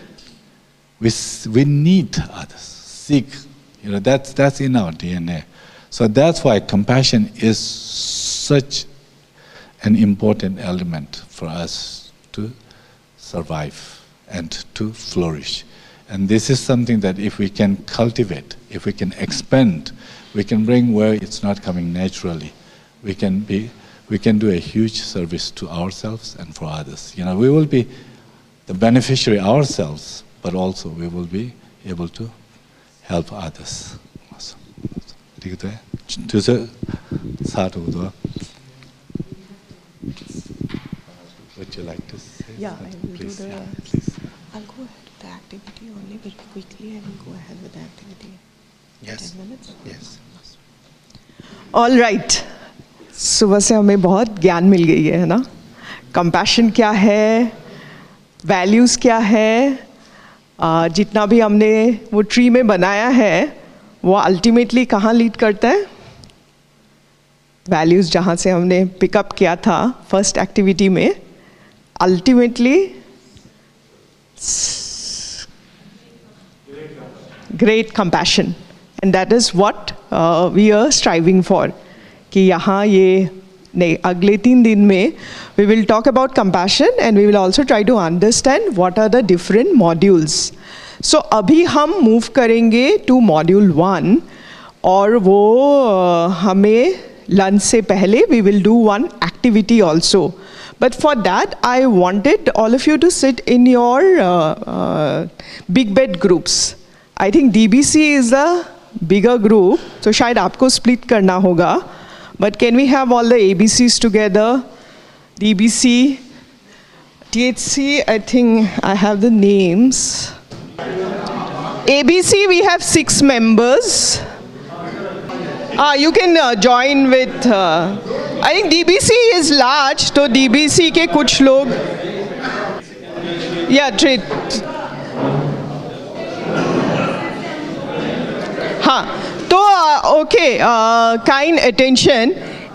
We need others. Seek. That's in our DNA. So that's why compassion is such an important element for us to survive and to flourish. And this is something that if we can cultivate, if we can expand, we can bring where it's not coming naturally. We can do a huge service to ourselves and for others. We will be the beneficiary ourselves, but also we will be able to help others. Would you like to say something? Please. I'll go ahead with the activity only very quickly. I will go ahead with the activity. Yes. 10 minutes? Yes. All right. सुबह से हमें बहुत ज्ञान मिल गई है ना? Compassion क्या है, वैल्यूज़ क्या है, जितना भी हमने वो ट्री में बनाया है वो अल्टीमेटली कहाँ लीड करता है? वैल्यूज़ जहाँ से हमने पिकअप किया था फर्स्ट एक्टिविटी में, ultimately great compassion, and that is what we are striving for. कि यहाँ ये नहीं, अगले 3 दिन में we will talk about compassion and we will also try to understand what are the different modules. So अभी हम move करेंगे to module 1 और वो हमें lunch से पहले we will do one activity also. But for that I wanted all of you to sit in your big bed groups. I think DBC is a bigger group, so शायद आपको split करना होगा. But can we have all the ABCs together? DBC, THC, I think I have the names. ABC, we have 6 members. You can join with, I think DBC is large, so DBC के कुछ लोग, yeah, trade. हाँ. तो okay, kind attention,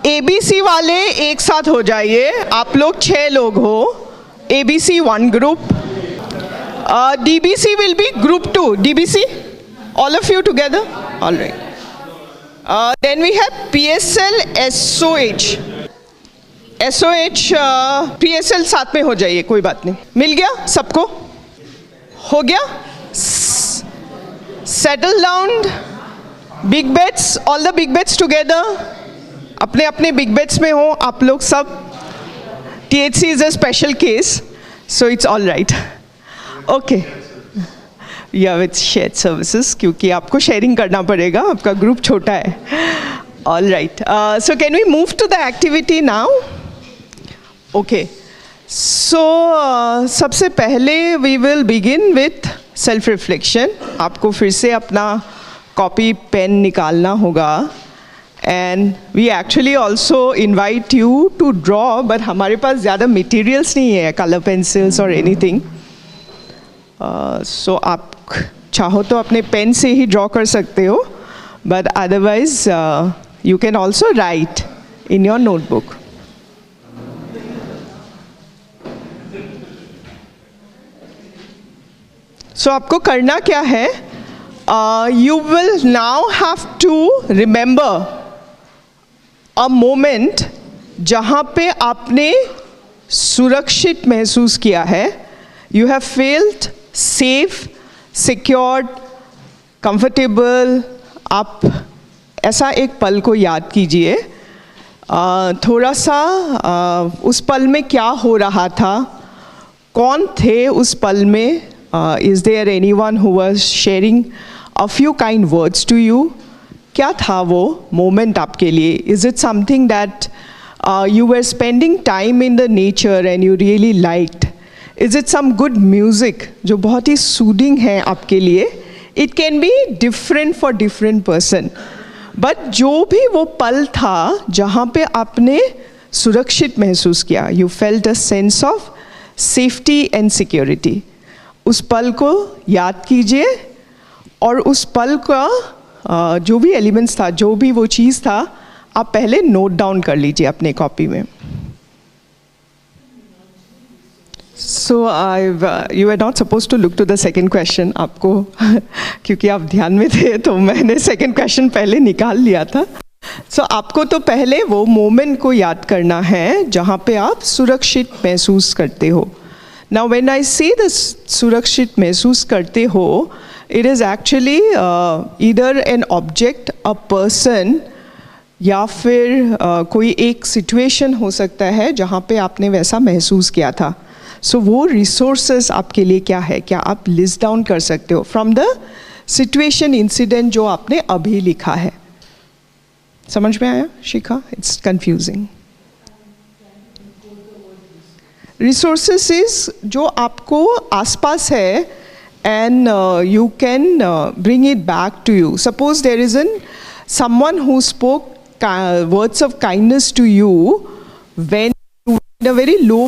ABC वाले एक साथ हो जाइए. आप लोग 6 लोग हो. ABC 1 group. DBC will be group 2. DBC, all of you together. All right. Then we have PSL, SOH. SOH, PSL साथ में हो जाइए, कोई बात नहीं. मिल गया सबको? हो गया? Settle down. Big bets, all the big bets together, अपने अपने बिग बेट्स में हो आप लोग सब. THC is a special case, so it's all right. Okay. Yeah, with shared services, क्योंकि आपको शेयरिंग करना पड़ेगा, आपका ग्रुप छोटा है. All right. So can we move to the activity now? Okay. So सबसे पहले we will begin with self reflection. आपको फिर से अपना कॉपी पेन निकालना होगा. And we actually also invite you to draw, but हमारे पास ज़्यादा materials नहीं है, color pencils or anything. So आप चाहो तो अपने पेन से ही ड्रॉ कर सकते हो, but otherwise you can also write in your notebook. So आपको करना क्या है? You will now have to remember a moment जहाँ पे आपने सुरक्षित महसूस किया है. You have felt safe, secured, comfortable. आप ऐसा एक पल को याद कीजिए. थोड़ा सा उस पल में क्या हो रहा था, कौन थे उस पल में. Is there anyone who was sharing a few kind words to you? क्या था वो moment आपके लिए? Is it something that you were spending time in the nature and you really liked? Is it some good music जो बहुत ही soothing है आपके लिए? It can be different for different person. But जो भी वो पल था जहाँ पे आपने सुरक्षित महसूस किया, you felt a sense of safety and security. उस पल को याद कीजिए और उस पल का जो भी एलिमेंट्स था, जो भी वो चीज़ था, आप पहले नोट डाउन कर लीजिए अपने कॉपी में. So you were not supposed to look to the second question. आपको क्योंकि आप ध्यान में थे तो मैंने second question पहले निकाल लिया था. So आपको तो पहले वो मोमेंट को याद करना है जहाँ पे आप सुरक्षित महसूस करते हो. Now when I say this सुरक्षित महसूस करते हो, it is actually either an object, a person, या फिर कोई एक situation हो सकता है जहाँ पे आपने वैसा महसूस किया था. So वो resources आपके लिए क्या है, क्या आप list down कर सकते हो from the situation incident जो आपने अभी लिखा है. समझ में आया शिखा? It's confusing. Resources is जो आपको आसपास है and you can bring it back to you. Suppose there is someone who spoke words of kindness to you when you were in a very low,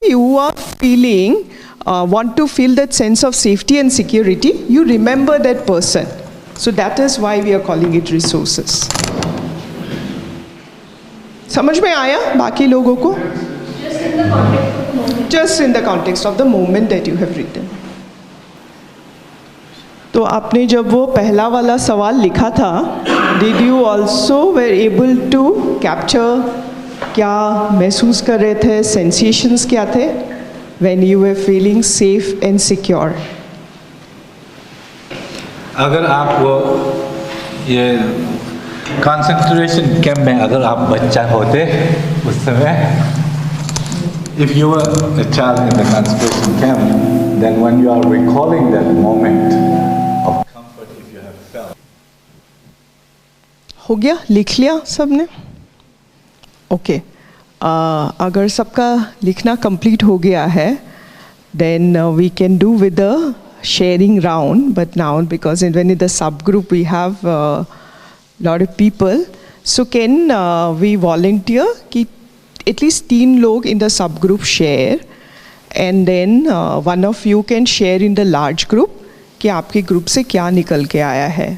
you are feeling, want to feel that sense of safety and security, you remember that person. So that is why we are calling it resources. समझ में आया बाकी लोगों को? Just in the context of the moment that you have written. तो आपने जब वो पहला वाला सवाल लिखा था, did you also were able to capture क्या महसूस कर रहे थे, sensations क्या थे when you were feeling safe and secure? अगर आप वो ये कंसंट्रेशन कैंप में अगर आप बच्चा होते उस समय, if you were a child in the concentration camp, then when you are recalling that moment of comfort if you have felt. हो गया, लिख लिया सबने? ओके. अगर सबका लिखना कंप्लीट हो गया है, then we can do with the sharing round. But now because when in the subgroup we have lot of people, so can we volunteer कि at least 3 लोग in the subgroup share, and then one of you can share in the large group कि आपके group से क्या निकल के आया है,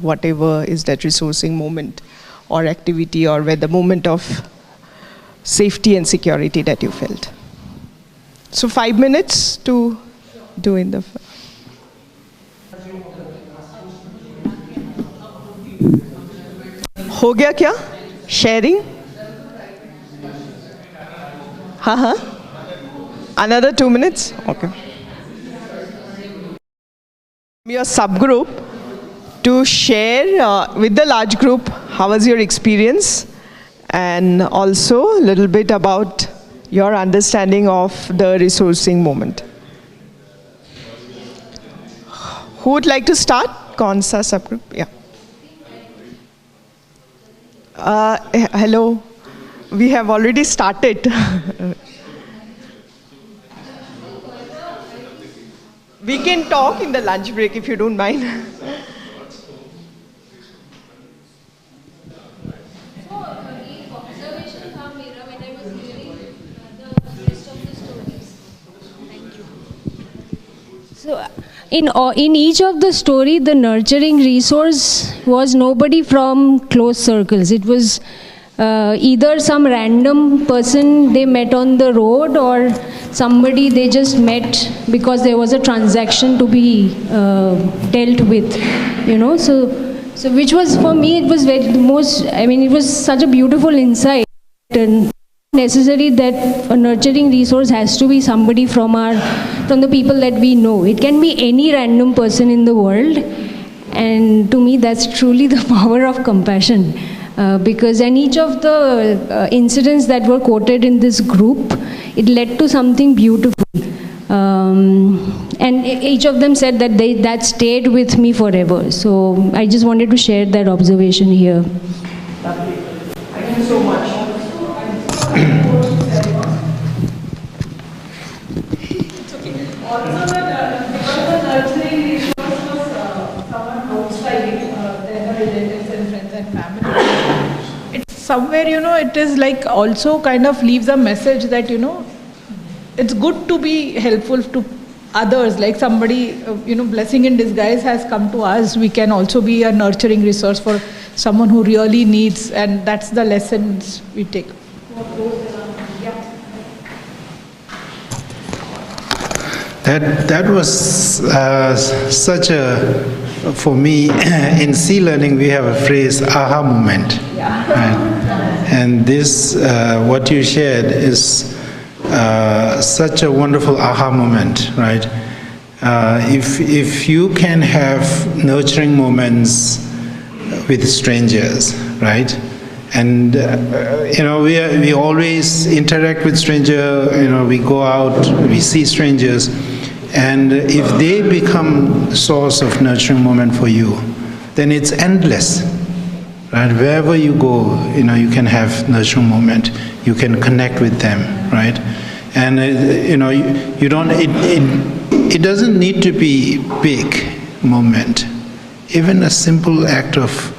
whatever is that resourcing moment or activity or where the moment of safety and security that you felt. So 5 minutes to do in the. हो गया क्या sharing? हाँ. Another 2 minutes? Okay. Your subgroup, to share with the large group how was your experience, and also a little bit about your understanding of the resourcing moment. Who would like to start? Kaun sa subgroup? Yeah. Hello. We have already started. We can talk in the lunch break if you don't mind. So, in each of the story, the nurturing resource was nobody from close circles. It was either some random person they met on the road, or somebody they just met because there was a transaction to be dealt with, you know. So which was, for me, it was very, the most, I mean, it was such a beautiful insight. And necessary that a nurturing resource has to be somebody from the people that we know. It can be any random person in the world, and to me that's truly the power of compassion, because in each of the incidents that were quoted in this group, it led to something beautiful, and each of them said that that stayed with me forever. So I just wanted to share that observation here. Thank you so much. Also, because the nurturing resource was someone outside their relatives and friends and family, it's somewhere, you know, it is like also kind of leaves a message that, you know, it's good to be helpful to others. Like somebody, you know, blessing in disguise has come to us. We can also be a nurturing resource for someone who really needs, and that's the lessons we take. That was such a, for me, in C learning we have a phrase, aha moment. Yeah. Right? And this, what you shared is such a wonderful aha moment, right? If you can have nurturing moments with strangers, right? And you know, we always interact with strangers. You know, we go out, we see strangers, and if they become source of nurturing moment for you, then it's endless, right? Wherever you go, you know, you can have nurturing moment. You can connect with them, right? And you know, you don't. It doesn't need to be big moment. Even a simple act of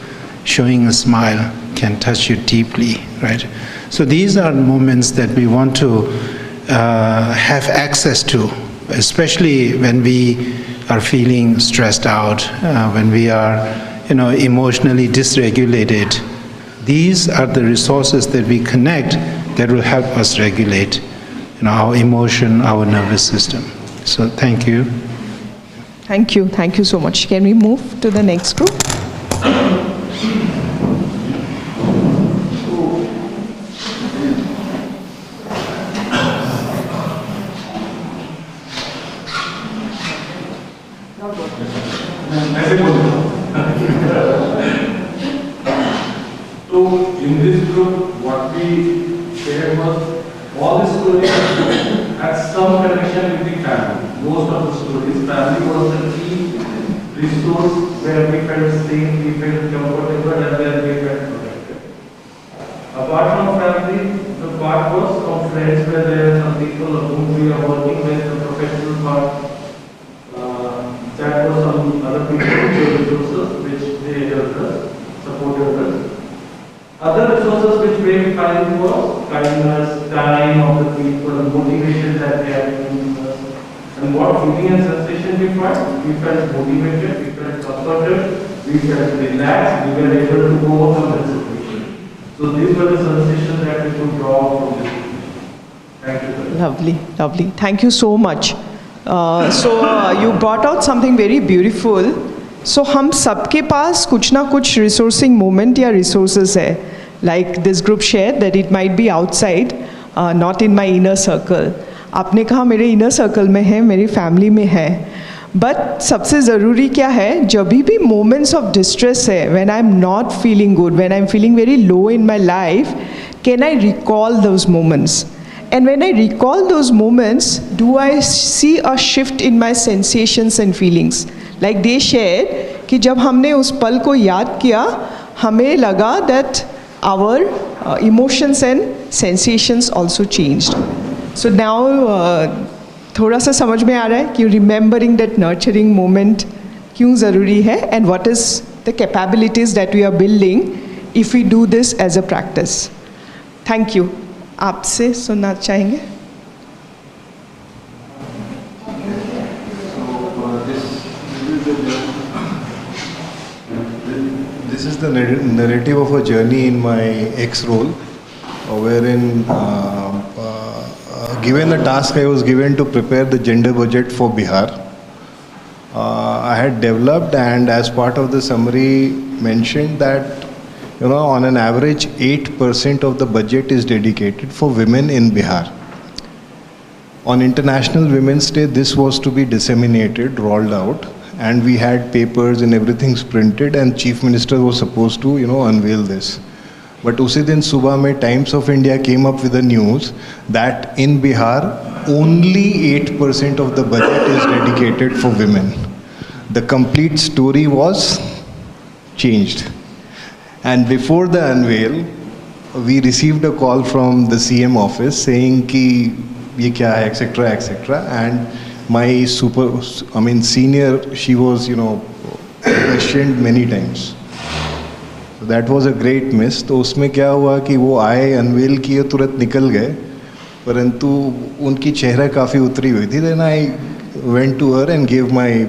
showing a smile can touch you deeply, right? So these are moments that we want to have access to, especially when we are feeling stressed out, when we are, you know, emotionally dysregulated. These are the resources that we connect that will help us regulate, you know, our emotion, our nervous system. So thank you. Thank you so much. Can we move to the next group? So in this group, what we shared was all the stories had some connection with the family. Most of the stories, family was the key resource where we felt safe, we felt comfortable, and where we felt protected. Apart from family, the part was from friends, where there are some people whom we are working with, the professional part. That was some other people, resources which they helped us, supported us. Other resources which we find was kindness, time of the people, motivation that they have given us. And what feeling and sensation we find? We felt motivated, we felt comforted, we felt relaxed, we were able to overcome the situation. So these were the sensations that we could draw from this situation. Thank you. Lovely, lovely. Thank you so much. You brought out something very beautiful. So हम सबके पास कुछ ना कुछ resourcing moment या resources है. Like this group shared that it might be outside, not in my inner circle. आपने कहा मेरे inner circle में है, मेरी family में है. बट सबसे ज़रूरी क्या है, जब भी मोमेंट्स ऑफ डिस्ट्रेस है, when I am not feeling good, when I am feeling very low in my life, can I recall those moments? And when I recall those moments, do I see a shift in my sensations and feelings? Like they shared कि जब हमने उस पल को याद किया, हमें लगा that our emotions and sensations also changed. So now थोड़ा सा समझ में आ रहा है कि remembering that nurturing moment क्यों ज़रूरी है, and what is the capabilities that we are building if we do this as a practice. Thank you. आपसे सुनना चाहेंगे? This is the narrative of a journey in my ex role, wherein given the task I was given to prepare the gender budget for Bihar, I had developed, and as part of the summary mentioned that on an average 8% of the budget is dedicated for women in Bihar. On International Women's Day, this was to be disseminated, rolled out, and we had papers and everything printed, and Chief Minister was supposed to, unveil this. But usi din subah mein Times of India came up with the news that in Bihar, only 8% of the budget is dedicated for women. The complete story was changed. And before the unveil, we received a call from the CM office saying ki ye kya hai, etc., etc. And my senior, she was, questioned many times. So that was a great miss. तो उसमें क्या हुआ कि वो आए, unveil किए, तुरंत निकल गए, परंतु उनकी चेहरा काफ़ी उतरी हुई थी. Then I went to her and gave my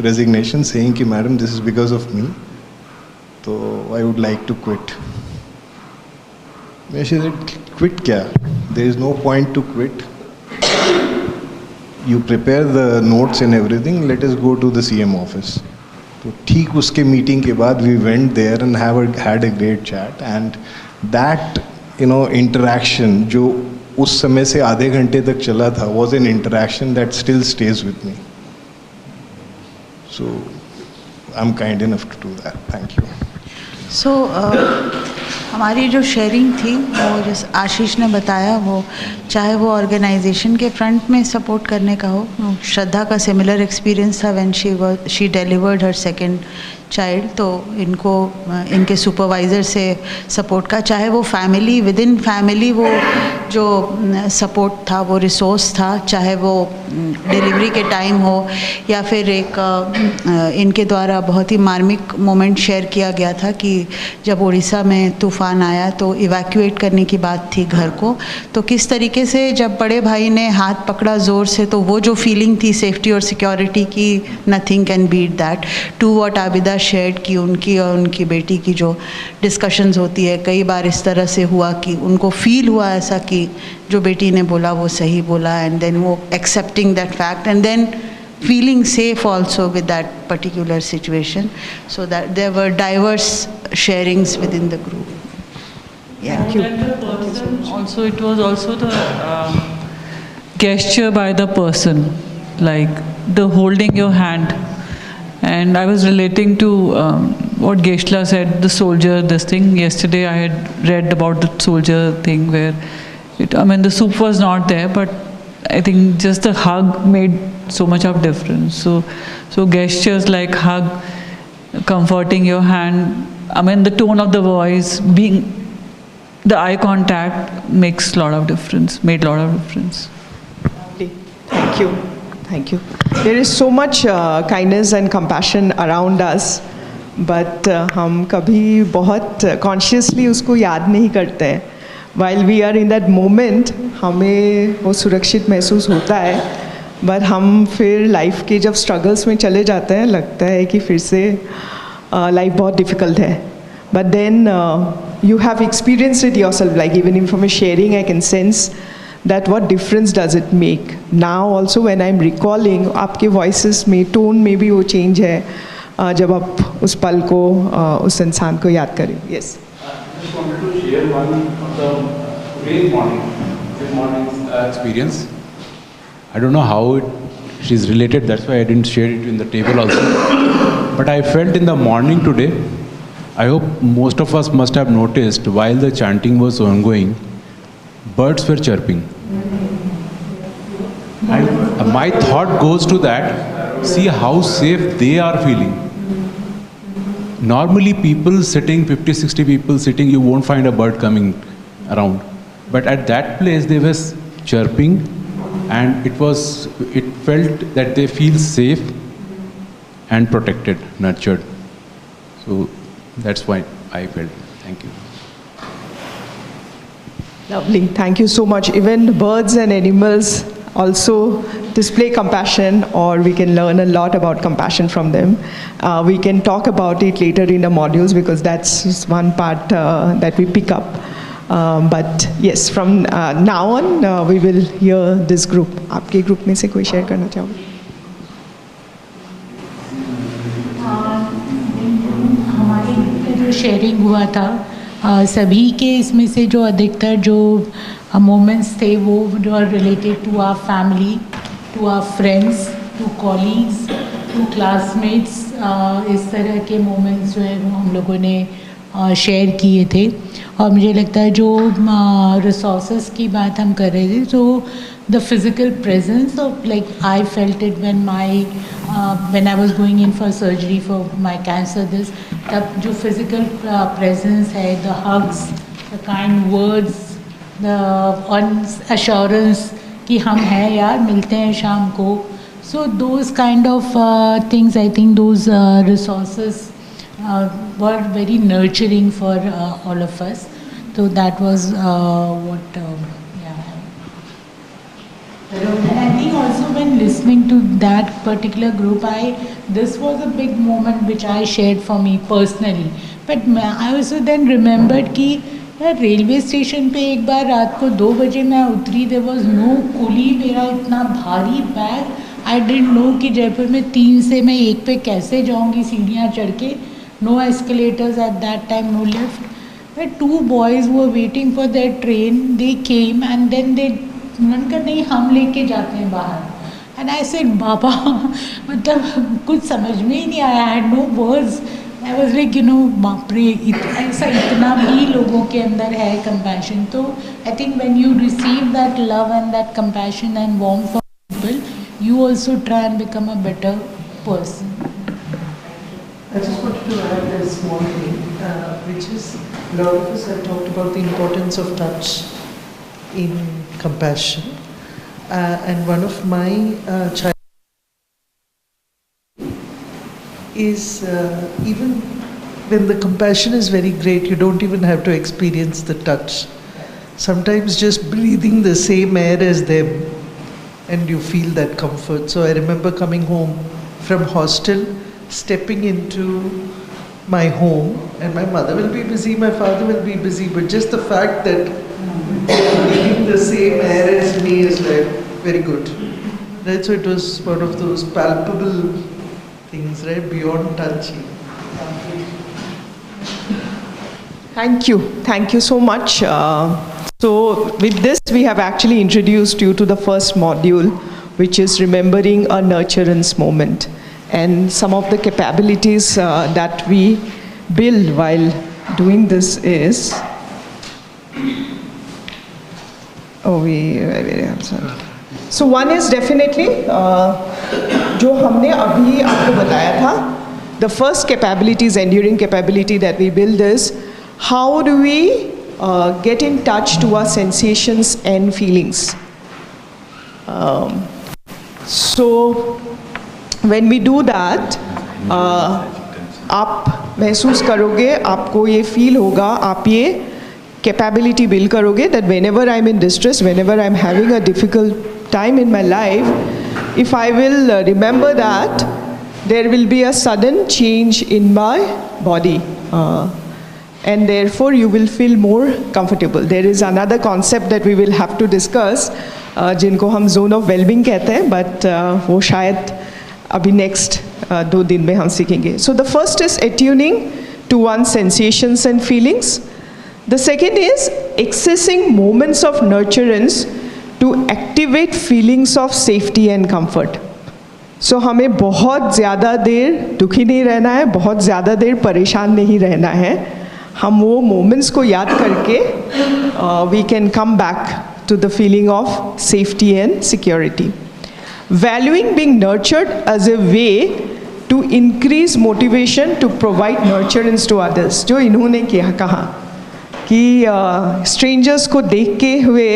resignation saying कि madam, this is because of me. So I would like to quit. She said, quit kya? There is no point to quit. You prepare the notes and everything, let us go to the CM office. So ठीक उसके meeting के बाद we went there and had a great chat, and that interaction जो उस समय से आधे घंटे तक चला था was an interaction that still stays with me. So I'm kind enough to do that. Thank you. So हमारी जो शेयरिंग थी वो जैसे आशीष ने बताया, वो चाहे वो ऑर्गेनाइजेशन के फ्रंट में सपोर्ट करने का हो, श्रद्धा का सिमिलर एक्सपीरियंस था when she delivered her second child, तो इनके सुपरवाइज़र से सपोर्ट का, चाहे वो फैमिली विद इन फैमिली वो जो सपोर्ट था, वो रिसोर्स था, चाहे वो डिलीवरी के टाइम हो या फिर एक इनके द्वारा बहुत ही मार्मिक मोमेंट शेयर किया गया था कि जब उड़ीसा में तूफ़ान आया तो इवैक्यूएट करने की बात थी घर को, तो किस तरीके से जब बड़े भाई ने हाथ पकड़ा ज़ोर से, तो वो जो फीलिंग थी सेफ्टी और सिक्योरिटी की, nothing can beat that. To what Abida shared की उनकी और उनकी बेटी की जो डिस्कशंस होती है, कई बार इस तरह से हुआ कि उनको फील हुआ ऐसा कि जो बेटी ने बोला वो सही बोला, एंड देन वो accepting that fact and then feeling safe also with that particular situation, so that there were diverse sharings within the group. Yeah. And the person also, it was also the gesture by the person, like the holding your hand. And I was relating to what Geshe said, the soldier, this thing. Yesterday I had read about the soldier thing where, the soup was not there, but I think just the hug made so much of difference. So gestures like hug, comforting your hand, the tone of the voice, the eye contact makes a lot of difference, made a lot of difference. Thank you. Thank you. There is so much kindness and compassion around us, but हम कभी बहुत consciously उसको याद नहीं करते हैं. While we are in that moment, हमें वो सुरक्षित महसूस होता है, but हम फिर लाइफ के जब स्ट्रगल्स में चले जाते हैं, लगता है कि फिर से लाइफ बहुत डिफ़िकल्ट है. But then you have experienced it yourself, like even from a sharing I can sense that what difference does it make. Now also when I'm recalling, आपके voices में, tone में भी वो change है जब आप उस पल को, उस इंसान को याद करें. Yes. I just wanted to share one of the today's morning experience. I don't know how it she's related, that's why I didn't share it in the table also. But I felt in the morning today, I hope most of us must have noticed while the chanting was ongoing, birds were chirping. And my thought goes to that, see how safe they are feeling. Normally people sitting, 50, 60 people sitting, you won't find a bird coming around. But at that place they were chirping, and it felt that they feel safe and protected, nurtured. So that's why I felt. Thank you. Lovely. Thank you so much. Even birds and animals also display compassion, or we can learn a lot about compassion from them. We can talk about it later in the modules, because that's just one part that we pick up. But yes, from now on, we will hear this group. आपके group में से कोई share करना चाहोगे? हमारे group में जो sharing हुआ था, सभी के इसमें से जो अधिकतर जो मोमेंट्स थे वो जो are related to our family, to our friends, to colleagues, to classmates, इस तरह के मोमेंट्स जो है वो हम लोगों ने शेयर किए थे. और मुझे लगता है जो रिसोर्सेज की बात हम कर रहे थे, तो the physical presence of like I felt it when I was going in for surgery for my cancer तब जो फिज़िकल प्रेजेंस है, the hugs, the kind words, the assurance कि हम हैं यार, मिलते हैं शाम को. So those kind of things, I think those resources were very nurturing for all of us. So that was what, yeah. And I think also when listening to that particular group, this was a big moment which I shared for me personally. But I also then remembered कि यार railway station पे एक बार रात को 2 बजे मैं उतरी, there was no कुली, मेरा इतना भारी बैग, I didn't know कि जयपुर में 3 से मैं 1 पे कैसे जाऊँगी सीढ़ियाँ चढ़ के. No escalators at that time, no lift. But 2 boys were waiting for their train. They came and then उन्होंने कहा नहीं हम लेके जाते हैं बाहर. And I said बाबा, मतलब कुछ समझ में ही नहीं आया. I had no words. I was like, बाप रे, ऐसा इतना भी लोगों के अंदर है compassion. तो I think when you receive that love and that compassion and warmth from people, you also try and become a better person. I just wanted to add a small thing, which is a lot of us have talked about the importance of touch in compassion. And one of my is even when the compassion is very great, you don't even have to experience the touch. Sometimes just breathing the same air as them and you feel that comfort. So I remember coming home from hostel, stepping into my home, and my mother will be busy, my father will be busy, but just the fact that breathing the same air as me is like very good, right? So it was one of those palpable things, right, beyond touching. Thank you so much. So with this we have actually introduced you to the first module, which is remembering a nurturance moment. And some of the capabilities that we build while doing this is, so one is definitely जो हमने अभी आपको बताया था, the first capability is enduring capability that we build is how do we get in touch to our sensations and feelings. So when we do that, आप महसूस करोगे, आपको ये feel होगा, आप ये capability build करोगे that whenever I'm in distress, whenever I'm having a difficult time in my life, if I will remember that, there will be a sudden change in my body. And therefore you will feel more comfortable. There is another concept that we will have to discuss, जिनको हम zone of well-being कहते हैं, but वो शायद अभी next 2 दिन में हम सीखेंगे. So the first is attuning to one's sensations and feelings. The second is accessing moments of nurturance to activate feelings of safety and comfort. सो हमें बहुत ज़्यादा देर दुखी नहीं रहना है, बहुत ज़्यादा देर परेशान नहीं रहना है. हम वो मोमेंट्स को याद करके we can come back to the feeling of safety and security. Valuing being nurtured as a way to increase motivation to provide nurturance to others. जो इन्होंने कहा कि strangers को देख के हुए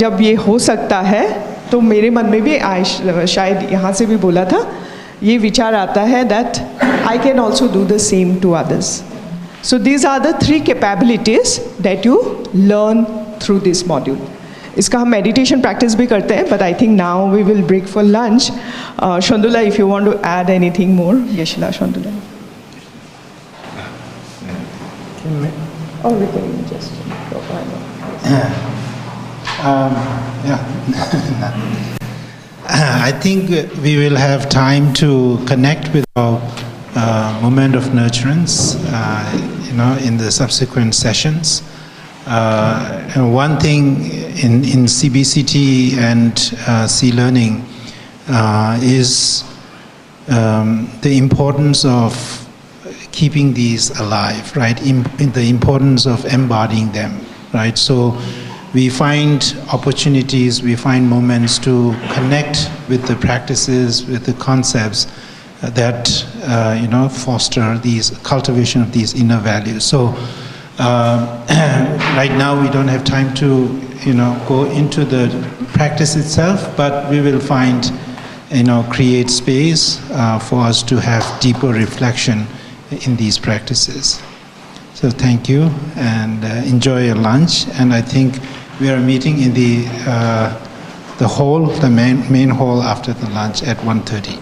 जब ये हो सकता है, तो मेरे मन में भी शायद यहाँ से भी बोला था, ये विचार आता है that I can also do the same to others. So these are the 3 capabilities that you learn through this module. इसका हम meditation practice भी करते हैं, but I think now we will break for lunch. Tsondue, if you want to add anything more, Geshe, Tsondue. Oh, we can just go I think we will have time to connect with our moment of nurturance, in the subsequent sessions. And one thing in CBCT and C-learning is the importance of keeping these alive, right? The importance of embodying them, right? So we find opportunities, we find moments to connect with the practices, with the concepts that foster these cultivation of these inner values. So right now we don't have time to go into the practice itself, but we will find create space for us to have deeper reflection in these practices. So thank you, and enjoy your lunch. And I think we are meeting in the hall, the main hall after the lunch at 1:30.